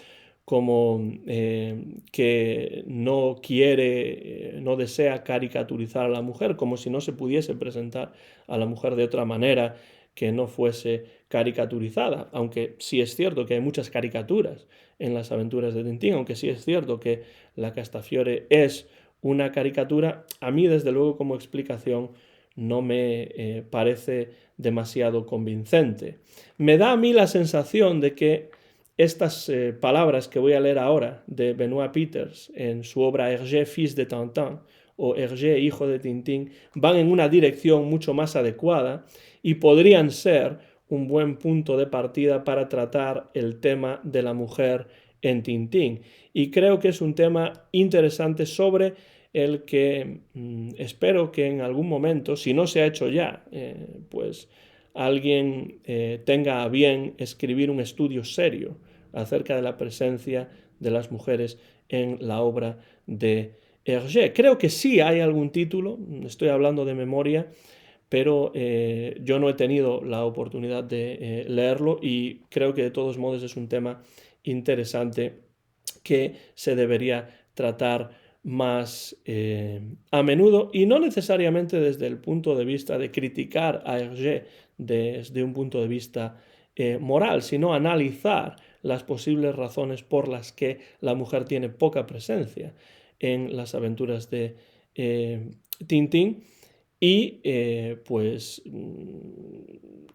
como que no quiere, no desea caricaturizar a la mujer, como si no se pudiese presentar a la mujer de otra manera que no fuese caricaturizada, aunque sí es cierto que hay muchas caricaturas en las aventuras de Tintín, aunque sí es cierto que la Castafiore es una caricatura, a mí desde luego como explicación no me parece demasiado convincente. Me da a mí la sensación de que estas palabras que voy a leer ahora de Benoit Peters en su obra Hergé, fils de Tintin, o Hergé, hijo de Tintín, van en una dirección mucho más adecuada y podrían ser un buen punto de partida para tratar el tema de la mujer en Tintín. Y creo que es un tema interesante sobre el que espero que en algún momento, si no se ha hecho ya, pues alguien tenga a bien escribir un estudio serio acerca de la presencia de las mujeres en la obra de Hergé. Creo que sí hay algún título, estoy hablando de memoria, pero yo no he tenido la oportunidad de leerlo y creo que de todos modos es un tema interesante que se debería tratar más a menudo y no necesariamente desde el punto de vista de criticar a Hergé desde un punto de vista moral, sino analizar las posibles razones por las que la mujer tiene poca presencia en las aventuras de Tintín y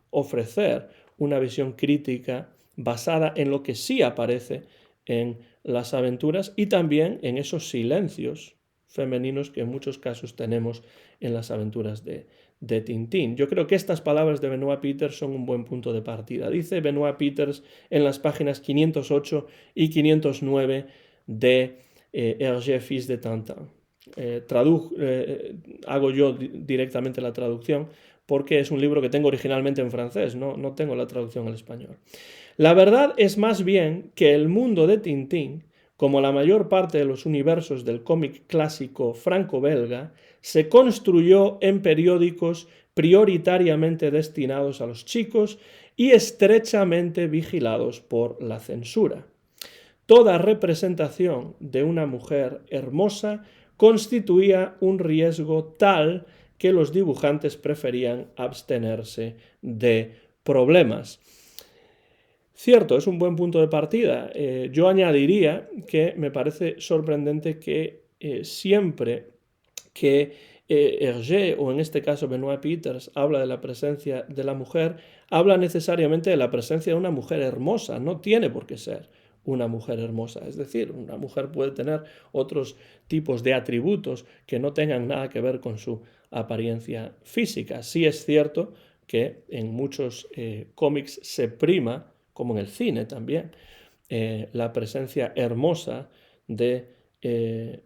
ofrecer una visión crítica basada en lo que sí aparece en las aventuras y también en esos silencios femeninos que en muchos casos tenemos en las aventuras de Tintín. Yo creo que estas palabras de Benoit Peeters son un buen punto de partida. Dice Benoit Peeters en las páginas 508 y 509 de Hergé, Fils de Tintin. Hago yo directamente la traducción porque es un libro que tengo originalmente en francés, no tengo la traducción al español. La verdad es más bien que el mundo de Tintín, como la mayor parte de los universos del cómic clásico franco-belga, se construyó en periódicos prioritariamente destinados a los chicos y estrechamente vigilados por la censura. Toda representación de una mujer hermosa constituía un riesgo tal que los dibujantes preferían abstenerse de problemas. Cierto, es un buen punto de partida. Yo añadiría que me parece sorprendente que siempre que Hergé, o en este caso Benoit Peeters, habla de la presencia de la mujer, habla necesariamente de la presencia de una mujer hermosa, no tiene por qué ser una mujer hermosa. Es decir, una mujer puede tener otros tipos de atributos que no tengan nada que ver con su apariencia física. Sí es cierto que en muchos cómics se prima, como en el cine también, la presencia hermosa de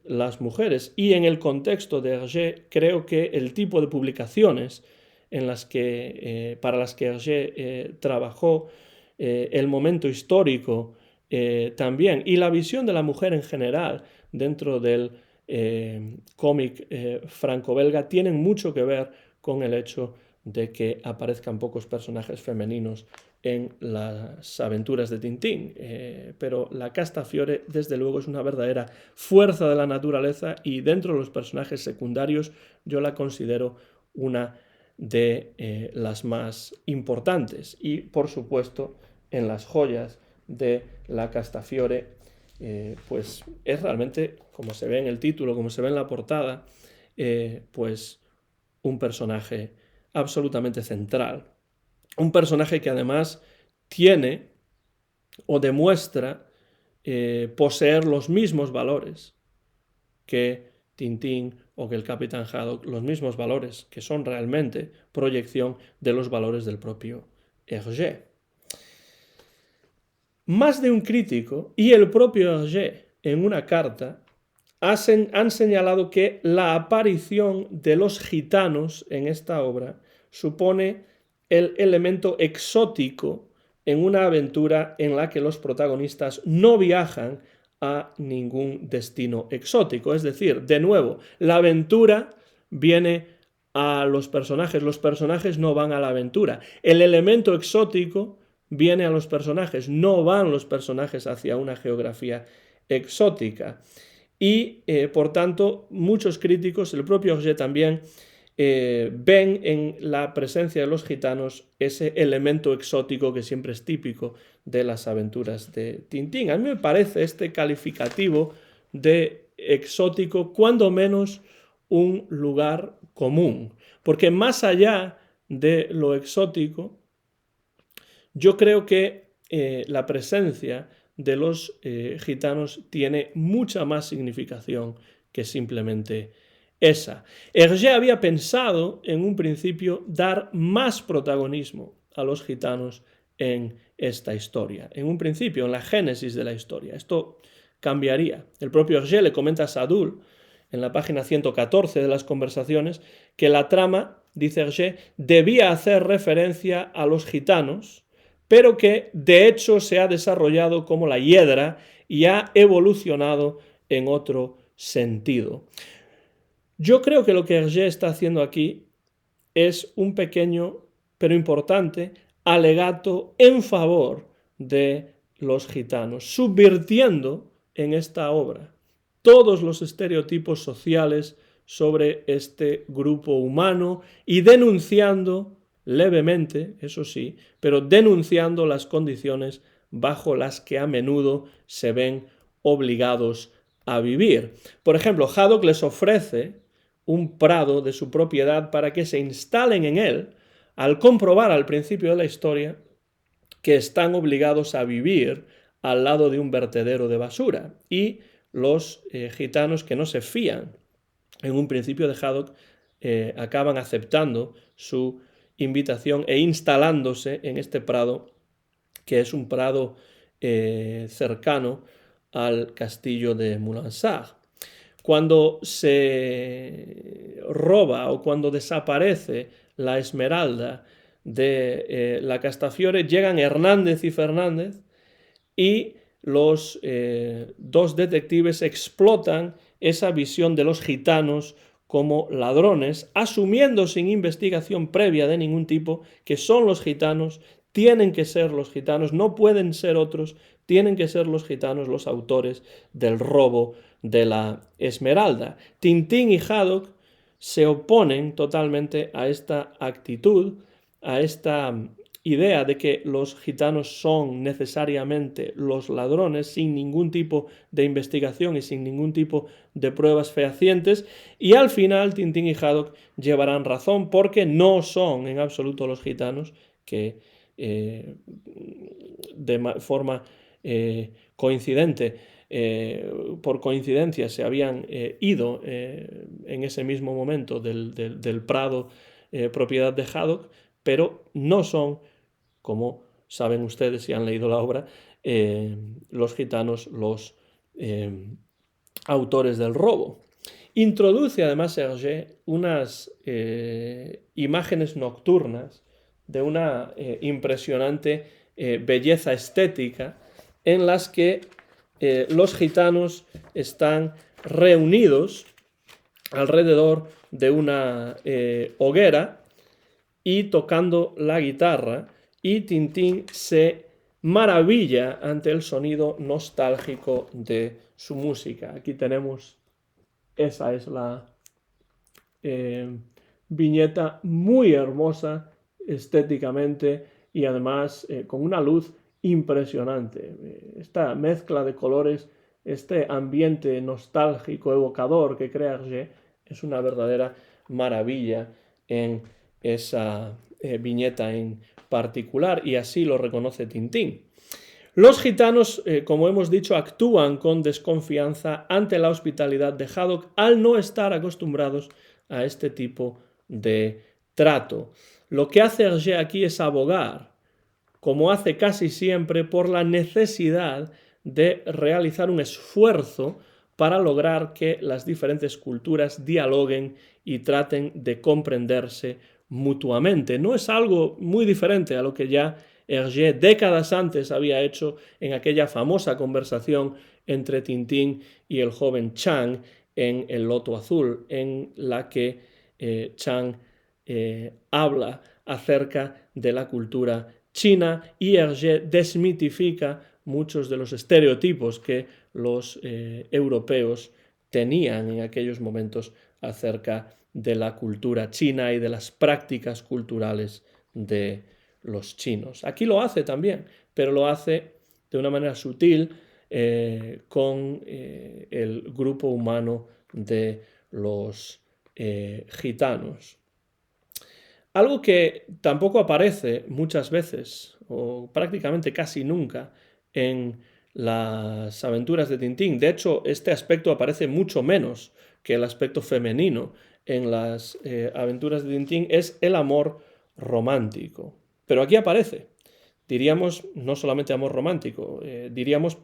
las mujeres. Y en el contexto de Hergé, creo que el tipo de publicaciones para las que Hergé trabajó, el momento histórico también, y la visión de la mujer en general dentro del cómic franco-belga, tienen mucho que ver con el hecho de que aparezcan pocos personajes femeninos en las aventuras de Tintín, pero la Castafiore desde luego es una verdadera fuerza de la naturaleza y dentro de los personajes secundarios yo la considero una de las más importantes y por supuesto en las joyas de la Castafiore pues es realmente, como se ve en el título, como se ve en la portada, pues un personaje absolutamente central. Un personaje que además tiene o demuestra poseer los mismos valores que Tintín o que el Capitán Haddock, los mismos valores que son realmente proyección de los valores del propio Hergé. Más de un crítico y el propio Hergé en una carta han señalado que la aparición de los gitanos en esta obra supone el elemento exótico en una aventura en la que los protagonistas no viajan a ningún destino exótico. Es decir, de nuevo, la aventura viene a los personajes no van a la aventura. El elemento exótico viene a los personajes, no van los personajes hacia una geografía exótica. Y, por tanto, muchos críticos, el propio Hergé también, ven en la presencia de los gitanos ese elemento exótico que siempre es típico de las aventuras de Tintín. A mí me parece este calificativo de exótico, cuando menos, un lugar común, porque más allá de lo exótico, yo creo que la presencia de los gitanos tiene mucha más significación que simplemente esa. Hergé había pensado en un principio dar más protagonismo a los gitanos en esta historia, en un principio, en la génesis de la historia. Esto cambiaría. El propio Hergé le comenta a Sadoul, en la página 114 de las conversaciones, que la trama, dice Hergé, debía hacer referencia a los gitanos, pero que de hecho se ha desarrollado como la hiedra y ha evolucionado en otro sentido. Yo creo que lo que Hergé está haciendo aquí es un pequeño, pero importante, alegato en favor de los gitanos, subvirtiendo en esta obra todos los estereotipos sociales sobre este grupo humano y denunciando levemente, eso sí, pero denunciando las condiciones bajo las que a menudo se ven obligados a vivir. Por ejemplo, Haddock les ofrece un prado de su propiedad para que se instalen en él, al comprobar al principio de la historia que están obligados a vivir al lado de un vertedero de basura. Y los gitanos que no se fían en un principio de Haddock acaban aceptando su invitación e instalándose en este prado, que es un prado cercano al castillo de Moulinsart. Cuando se roba o cuando desaparece la esmeralda de la Castafiore, llegan Hernández y Fernández y los dos detectives explotan esa visión de los gitanos como ladrones, asumiendo sin investigación previa de ningún tipo que son los gitanos, tienen que ser los gitanos, no pueden ser otros, tienen que ser los gitanos los autores del robo de la esmeralda. Tintín y Haddock se oponen totalmente a esta actitud, a esta idea de que los gitanos son necesariamente los ladrones sin ningún tipo de investigación y sin ningún tipo de pruebas fehacientes, y al final Tintín y Haddock llevarán razón porque no son en absoluto los gitanos que de forma coincidente, por coincidencia se habían ido en ese mismo momento del prado propiedad de Haddock, pero no son, como saben ustedes si han leído la obra, los gitanos los autores del robo. Introduce además Hergé unas imágenes nocturnas de una impresionante belleza estética en las que los gitanos están reunidos alrededor de una hoguera y tocando la guitarra, y Tintín se maravilla ante el sonido nostálgico de su música. Aquí tenemos, esa es la viñeta muy hermosa estéticamente y además con una luz impresionante. Esta mezcla de colores, este ambiente nostálgico, evocador que crea Hergé es una verdadera maravilla en esa viñeta en particular, y así lo reconoce Tintín. Los gitanos, como hemos dicho, actúan con desconfianza ante la hospitalidad de Haddock al no estar acostumbrados a este tipo de trato. Lo que hace Hergé aquí es abogar, como hace casi siempre, por la necesidad de realizar un esfuerzo para lograr que las diferentes culturas dialoguen y traten de comprenderse mutuamente. No es algo muy diferente a lo que ya Hergé décadas antes había hecho en aquella famosa conversación entre Tintín y el joven Chang en El Loto Azul, en la que Chang habla acerca de la cultura china y Hergé desmitifica muchos de los estereotipos que los europeos tenían en aquellos momentos acerca de la cultura china y de las prácticas culturales de los chinos. Aquí lo hace también, pero lo hace de una manera sutil con el grupo humano de los gitanos. Algo que tampoco aparece muchas veces, o prácticamente casi nunca, en las aventuras de Tintín. De hecho, este aspecto aparece mucho menos que el aspecto femenino en las aventuras de Tintín, es el amor romántico. Pero aquí aparece, diríamos, no solamente amor romántico, diríamos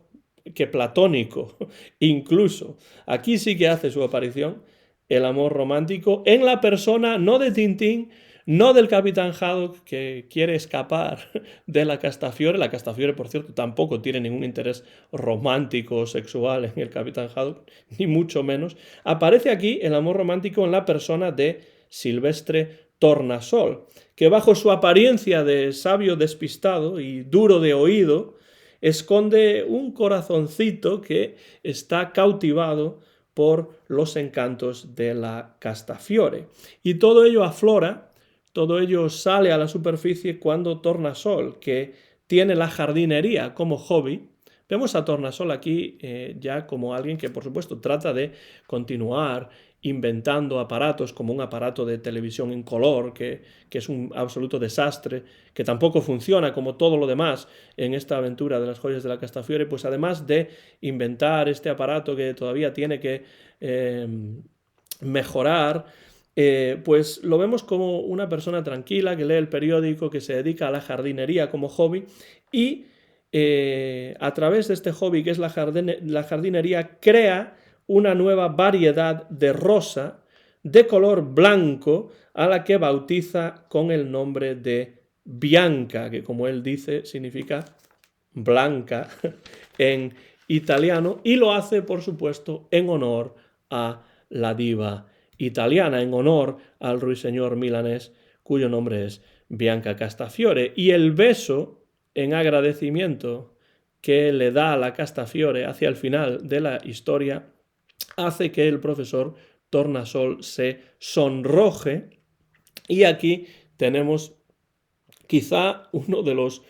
que platónico, incluso. Aquí sí que hace su aparición el amor romántico en la persona no de Tintín, no del Capitán Haddock, que quiere escapar de la Castafiore. La Castafiore, por cierto, tampoco tiene ningún interés romántico o sexual en el Capitán Haddock, ni mucho menos. Aparece aquí el amor romántico en la persona de Silvestre Tornasol, que bajo su apariencia de sabio despistado y duro de oído, esconde un corazoncito que está cautivado por los encantos de la Castafiore. Y todo ello aflora, todo ello sale a la superficie cuando Tornasol, que tiene la jardinería como hobby, vemos a Tornasol aquí ya como alguien que, por supuesto, trata de continuar inventando aparatos como un aparato de televisión en color, que es un absoluto desastre, que tampoco funciona como todo lo demás en esta aventura de las joyas de la Castafiore, pues además de inventar este aparato que todavía tiene que mejorar, pues lo vemos como una persona tranquila que lee el periódico, que se dedica a la jardinería como hobby y a través de este hobby que es la jardinería crea una nueva variedad de rosa de color blanco a la que bautiza con el nombre de Bianca, que como él dice significa blanca en italiano, y lo hace por supuesto en honor a la diva italiana, en honor al ruiseñor milanés cuyo nombre es Bianca Castafiore, y el beso en agradecimiento que le da a la Castafiore hacia el final de la historia hace que el profesor Tornasol se sonroje, y aquí tenemos quizá uno de los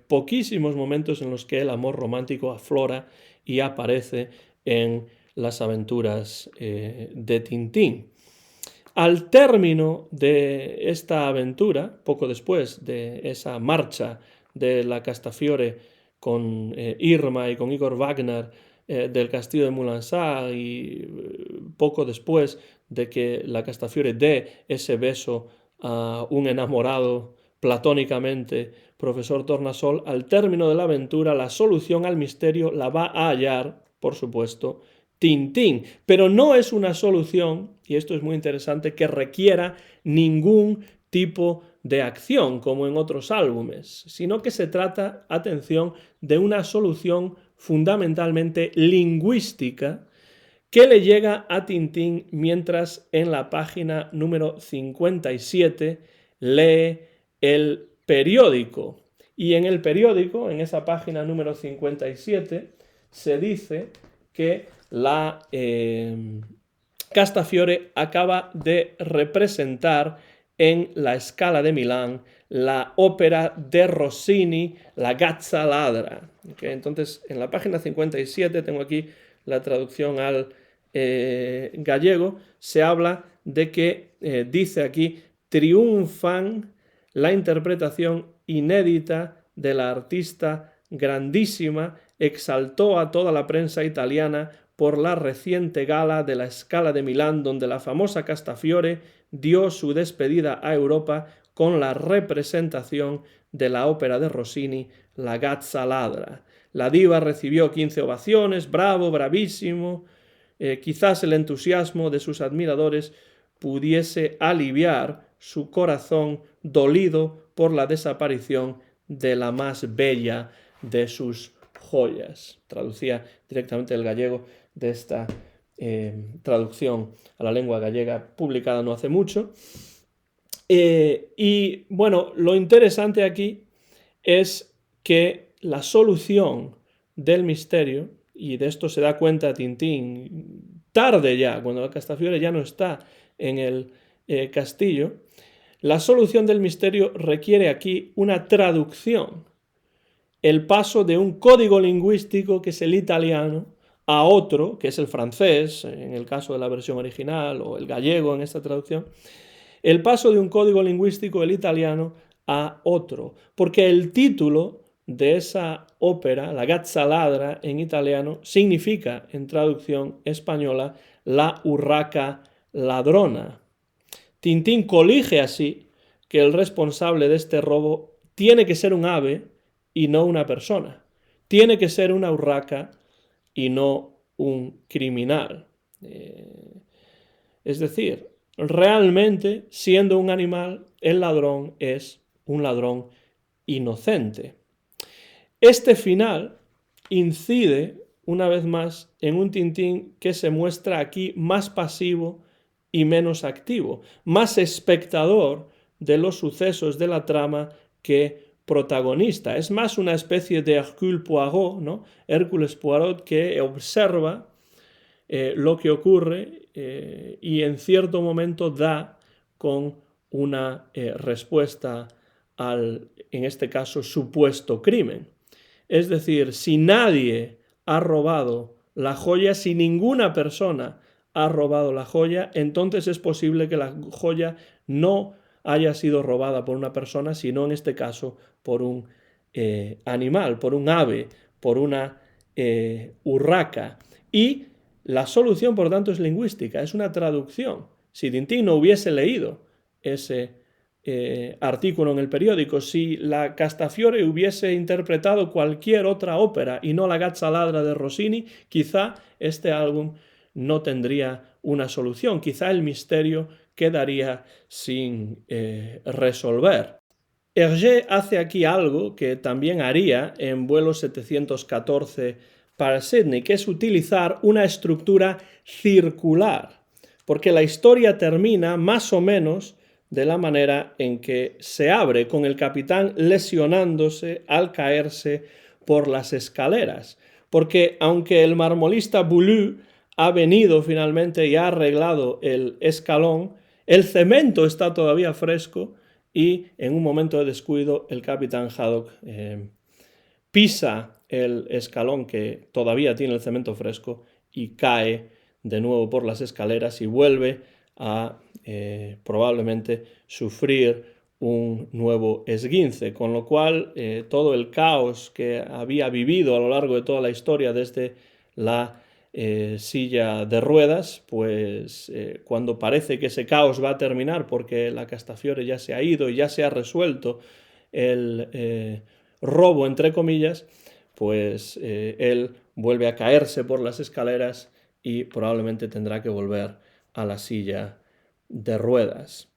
poquísimos momentos en los que el amor romántico aflora y aparece en las aventuras de Tintín. Al término de esta aventura, poco después de esa marcha de la Castafiore con Irma y con Igor Wagner del castillo de Moulin-Sart, y poco después de que la Castafiore dé ese beso a un enamorado platónicamente, profesor Tornasol, al término de la aventura la solución al misterio la va a hallar, por supuesto, Tintín, pero no es una solución, y esto es muy interesante, que requiera ningún tipo de acción como en otros álbumes, sino que se trata, atención, de una solución fundamentalmente lingüística que le llega a Tintín mientras en la página número 57 lee el periódico. Y en el periódico, en esa página número 57, se dice que la Castafiore acaba de representar en la Scala de Milán la ópera de Rossini, La Gazza Ladra. ¿Okay? Entonces, en la página 57, tengo aquí la traducción al gallego, se habla de que, dice aquí, triunfan la interpretación inédita de la artista grandísima, exaltó a toda la prensa italiana por la reciente gala de la Scala de Milán, donde la famosa Castafiore dio su despedida a Europa con la representación de la ópera de Rossini, La Gazza Ladra. La diva recibió 15 ovaciones, bravo, bravísimo. Quizás el entusiasmo de sus admiradores pudiese aliviar su corazón dolido por la desaparición de la más bella de sus joyas. Traducía directamente el gallego de esta traducción a la lengua gallega publicada no hace mucho. Y bueno, lo interesante aquí es que la solución del misterio, y de esto se da cuenta Tintín tarde ya, cuando la Castafiore ya no está en el castillo, la solución del misterio requiere aquí una traducción, el paso de un código lingüístico que es el italiano a otro, que es el francés, en el caso de la versión original, o el gallego en esta traducción, el paso de un código lingüístico, el italiano, a otro, porque el título de esa ópera, La Gazza Ladra en italiano, significa en traducción española la urraca ladrona. Tintín colige así que el responsable de este robo tiene que ser un ave y no una persona. Tiene que ser una urraca y no un criminal. Es decir, realmente, siendo un animal, el ladrón es un ladrón inocente. Este final incide, una vez más, en un Tintín que se muestra aquí más pasivo y menos activo, más espectador de los sucesos de la trama que protagonista. Es más una especie de Hercule Poirot, ¿no? Hércules Poirot, que observa lo que ocurre y en cierto momento da con una respuesta al, en este caso, supuesto crimen. Es decir, si nadie ha robado la joya, si ninguna persona ha robado la joya, entonces es posible que la joya no haya sido robada por una persona, sino en este caso por un animal, por un ave, por una urraca. Y la solución, por tanto, es lingüística, es una traducción. Si Tintín no hubiese leído ese artículo en el periódico, si la Castafiore hubiese interpretado cualquier otra ópera y no la Gazzaladra de Rossini, quizá este álbum no tendría una solución, quizá el misterio quedaría sin resolver. Hergé hace aquí algo que también haría en vuelo 714 para Sydney, que es utilizar una estructura circular, porque la historia termina más o menos de la manera en que se abre, con el capitán lesionándose al caerse por las escaleras. Porque aunque el marmolista Boulou ha venido finalmente y ha arreglado el escalón, el cemento está todavía fresco y en un momento de descuido el capitán Haddock pisa el escalón que todavía tiene el cemento fresco y cae de nuevo por las escaleras y vuelve a probablemente sufrir un nuevo esguince, con lo cual todo el caos que había vivido a lo largo de toda la historia desde la silla de ruedas, pues cuando parece que ese caos va a terminar porque la Castafiore ya se ha ido y ya se ha resuelto el robo, entre comillas, pues él vuelve a caerse por las escaleras y probablemente tendrá que volver a la silla de ruedas.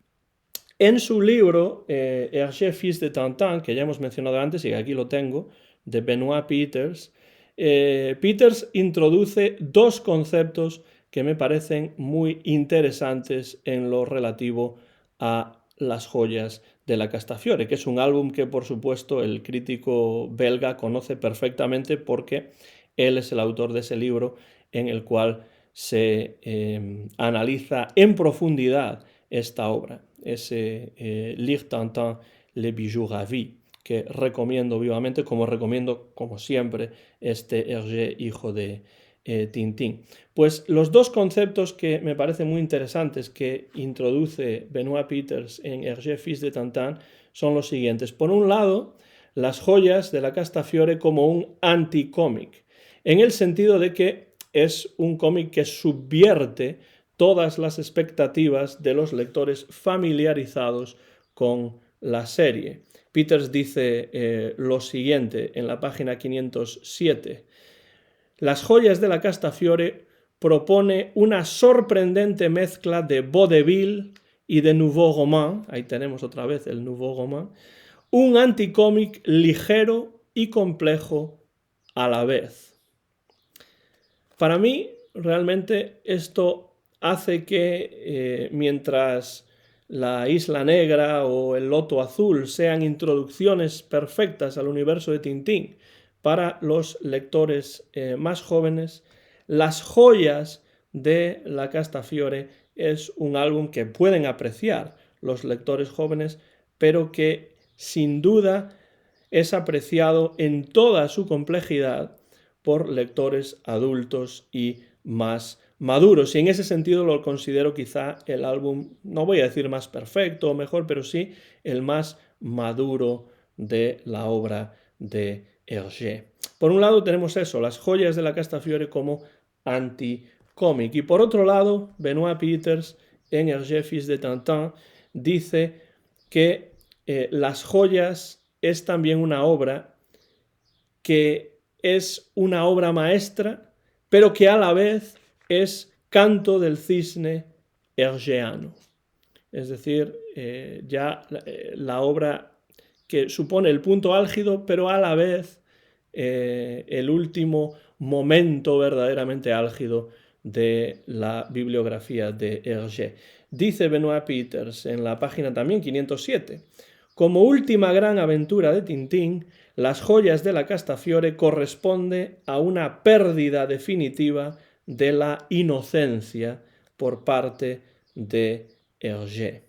En su libro, Hergé, fils de Tintin, que ya hemos mencionado antes y que aquí lo tengo, de Benoit Peeters, Peeters introduce dos conceptos que me parecen muy interesantes en lo relativo a las joyas de la Castafiore, que es un álbum que, por supuesto, el crítico belga conoce perfectamente porque él es el autor de ese libro en el cual se analiza en profundidad esta obra, ese Lire Tintin, Le Bijou Ravi, que recomiendo vivamente, como recomiendo, como siempre, este Hergé, hijo de Tintín. Pues los dos conceptos que me parecen muy interesantes que introduce Benoit Peeters en Hergé, fils de Tintin, son los siguientes. Por un lado, las joyas de la Castafiore como un anticómic, en el sentido de que es un cómic que subvierte todas las expectativas de los lectores familiarizados con la serie. Peeters dice lo siguiente en la página 507. Las joyas de la Castafiore propone una sorprendente mezcla de vaudeville y de nouveau roman, ahí tenemos otra vez el nouveau roman, un anticómic ligero y complejo a la vez. Para mí, realmente, esto hace que mientras la Isla Negra o el Loto Azul sean introducciones perfectas al universo de Tintín para los lectores más jóvenes, Las joyas de la Castafiore es un álbum que pueden apreciar los lectores jóvenes, pero que sin duda es apreciado en toda su complejidad por lectores adultos y más maduros. Y en ese sentido lo considero quizá el álbum, no voy a decir más perfecto o mejor, pero sí el más maduro de la obra de Hergé. Por un lado tenemos eso, las joyas de la Castafiore como anticómic. Y por otro lado, Benoit Peeters en Hergé, fils de Tintin, dice que Las joyas es también una obra que es una obra maestra, pero que a la vez es canto del cisne hergéano. Es decir, la obra que supone el punto álgido, pero a la vez el último momento verdaderamente álgido de la bibliografía de Hergé. Dice Benoit Peters en la página también 507, como última gran aventura de Tintín, Las joyas de la Castafiore corresponde a una pérdida definitiva de la inocencia por parte de Hergé.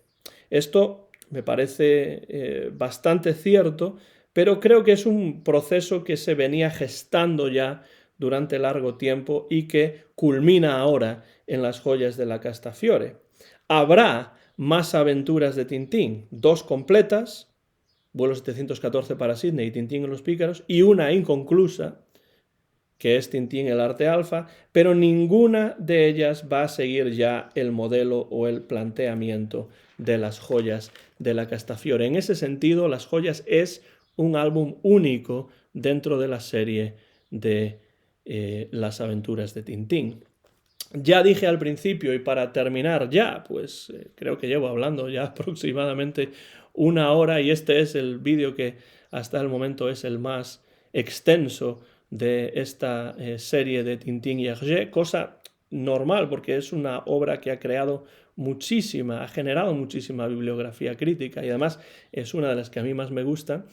Esto me parece bastante cierto, pero creo que es un proceso que se venía gestando ya durante largo tiempo y que culmina ahora en Las joyas de la Castafiore. Habrá más aventuras de Tintín, 2 completas, Vuelo 714 para Sydney y Tintín y los Pícaros, y una inconclusa, que es Tintín el arte alfa, pero ninguna de ellas va a seguir ya el modelo o el planteamiento de Las joyas de la Castafiore. En ese sentido, Las joyas es un álbum único dentro de la serie de las aventuras de Tintín. Ya dije al principio, y para terminar ya, pues creo que llevo hablando ya aproximadamente 1 hora, y este es el vídeo que hasta el momento es el más extenso de esta serie de Tintín y Hergé, cosa normal porque es una obra que ha generado muchísima bibliografía crítica y además es una de las que a mí más me gusta.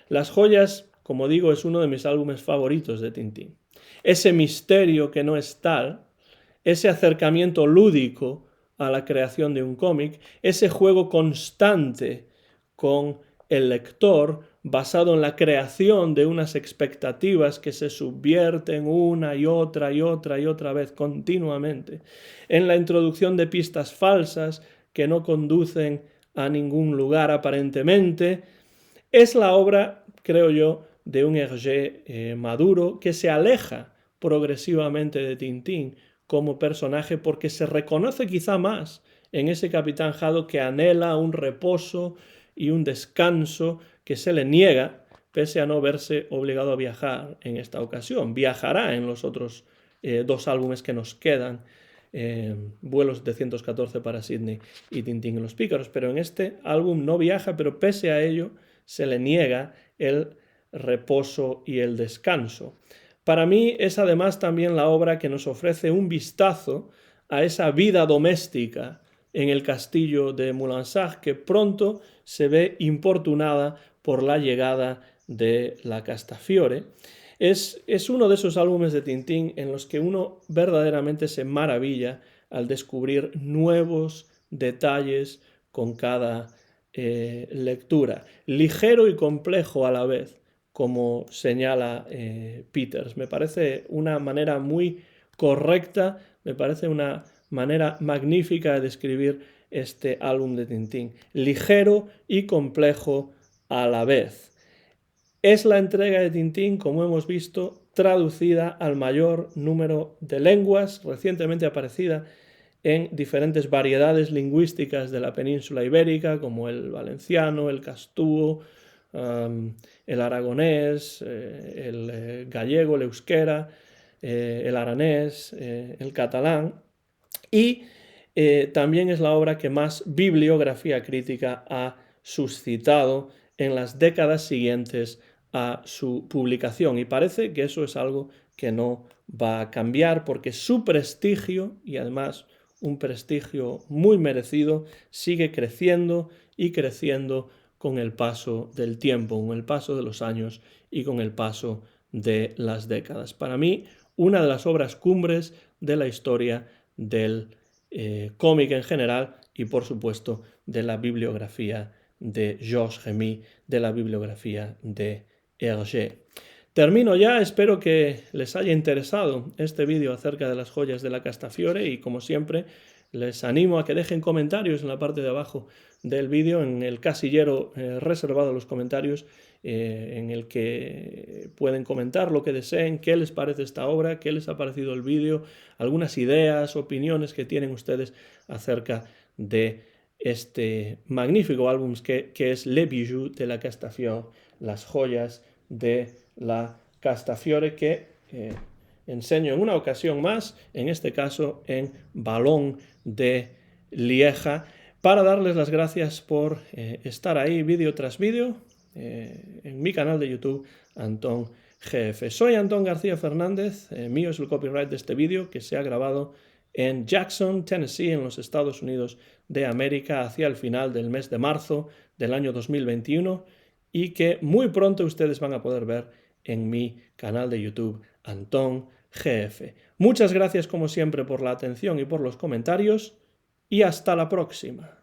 Las joyas, como digo, es uno de mis álbumes favoritos de Tintín. Ese misterio que no es tal, ese acercamiento lúdico a la creación de un cómic, ese juego constante con el lector basado en la creación de unas expectativas que se subvierten una y otra y otra y otra vez continuamente, en la introducción de pistas falsas que no conducen a ningún lugar aparentemente, es la obra, creo yo, de un Hergé maduro que se aleja progresivamente de Tintín como personaje porque se reconoce quizá más en ese Capitán Haddock que anhela un reposo y un descanso que se le niega pese a no verse obligado a viajar en esta ocasión. Viajará en los otros 2 álbumes que nos quedan, Vuelo 714 para Sydney y Tintín y los Pícaros, pero en este álbum no viaja, pero pese a ello se le niega el reposo y el descanso. Para mí es además también la obra que nos ofrece un vistazo a esa vida doméstica en el castillo de Moulinsart, que pronto se ve importunada por la llegada de la Castafiore. Es uno de esos álbumes de Tintín en los que uno verdaderamente se maravilla al descubrir nuevos detalles con cada lectura. Ligero y complejo a la vez, como señala Peters. Me parece una manera muy correcta, me parece una manera magnífica de describir este álbum de Tintín. Ligero y complejo a la vez. Es la entrega de Tintín, como hemos visto, traducida al mayor número de lenguas, recientemente aparecida en diferentes variedades lingüísticas de la península ibérica, como el valenciano, el castúo, el aragonés, el gallego, el euskera, el aranés, el catalán, y también es la obra que más bibliografía crítica ha suscitado en las décadas siguientes a su publicación, y parece que eso es algo que no va a cambiar porque su prestigio, y además un prestigio muy merecido, sigue creciendo y creciendo con el paso del tiempo, con el paso de los años y con el paso de las décadas. Para mí, una de las obras cumbres de la historia del cómic en general y, por supuesto, de la bibliografía de Georges Remy, de la bibliografía de Hergé. Termino ya, espero que les haya interesado este vídeo acerca de las joyas de la Castafiore y, como siempre, les animo a que dejen comentarios en la parte de abajo del vídeo, en el casillero reservado a los comentarios, en el que pueden comentar lo que deseen, qué les parece esta obra, qué les ha parecido el vídeo, algunas ideas, opiniones que tienen ustedes acerca de este magnífico álbum que es Les Bijoux de la Castafiore, las joyas de la Castafiore, que enseño en una ocasión más, en este caso en balón de Lieja, para darles las gracias por estar ahí vídeo tras vídeo en mi canal de YouTube, Antón GF. Soy Antón García Fernández, mío es el copyright de este vídeo que se ha grabado en Jackson, Tennessee, en los Estados Unidos de América, hacia el final del mes de marzo del año 2021 y que muy pronto ustedes van a poder ver en mi canal de YouTube, Antón GF. Muchas gracias como siempre por la atención y por los comentarios y hasta la próxima.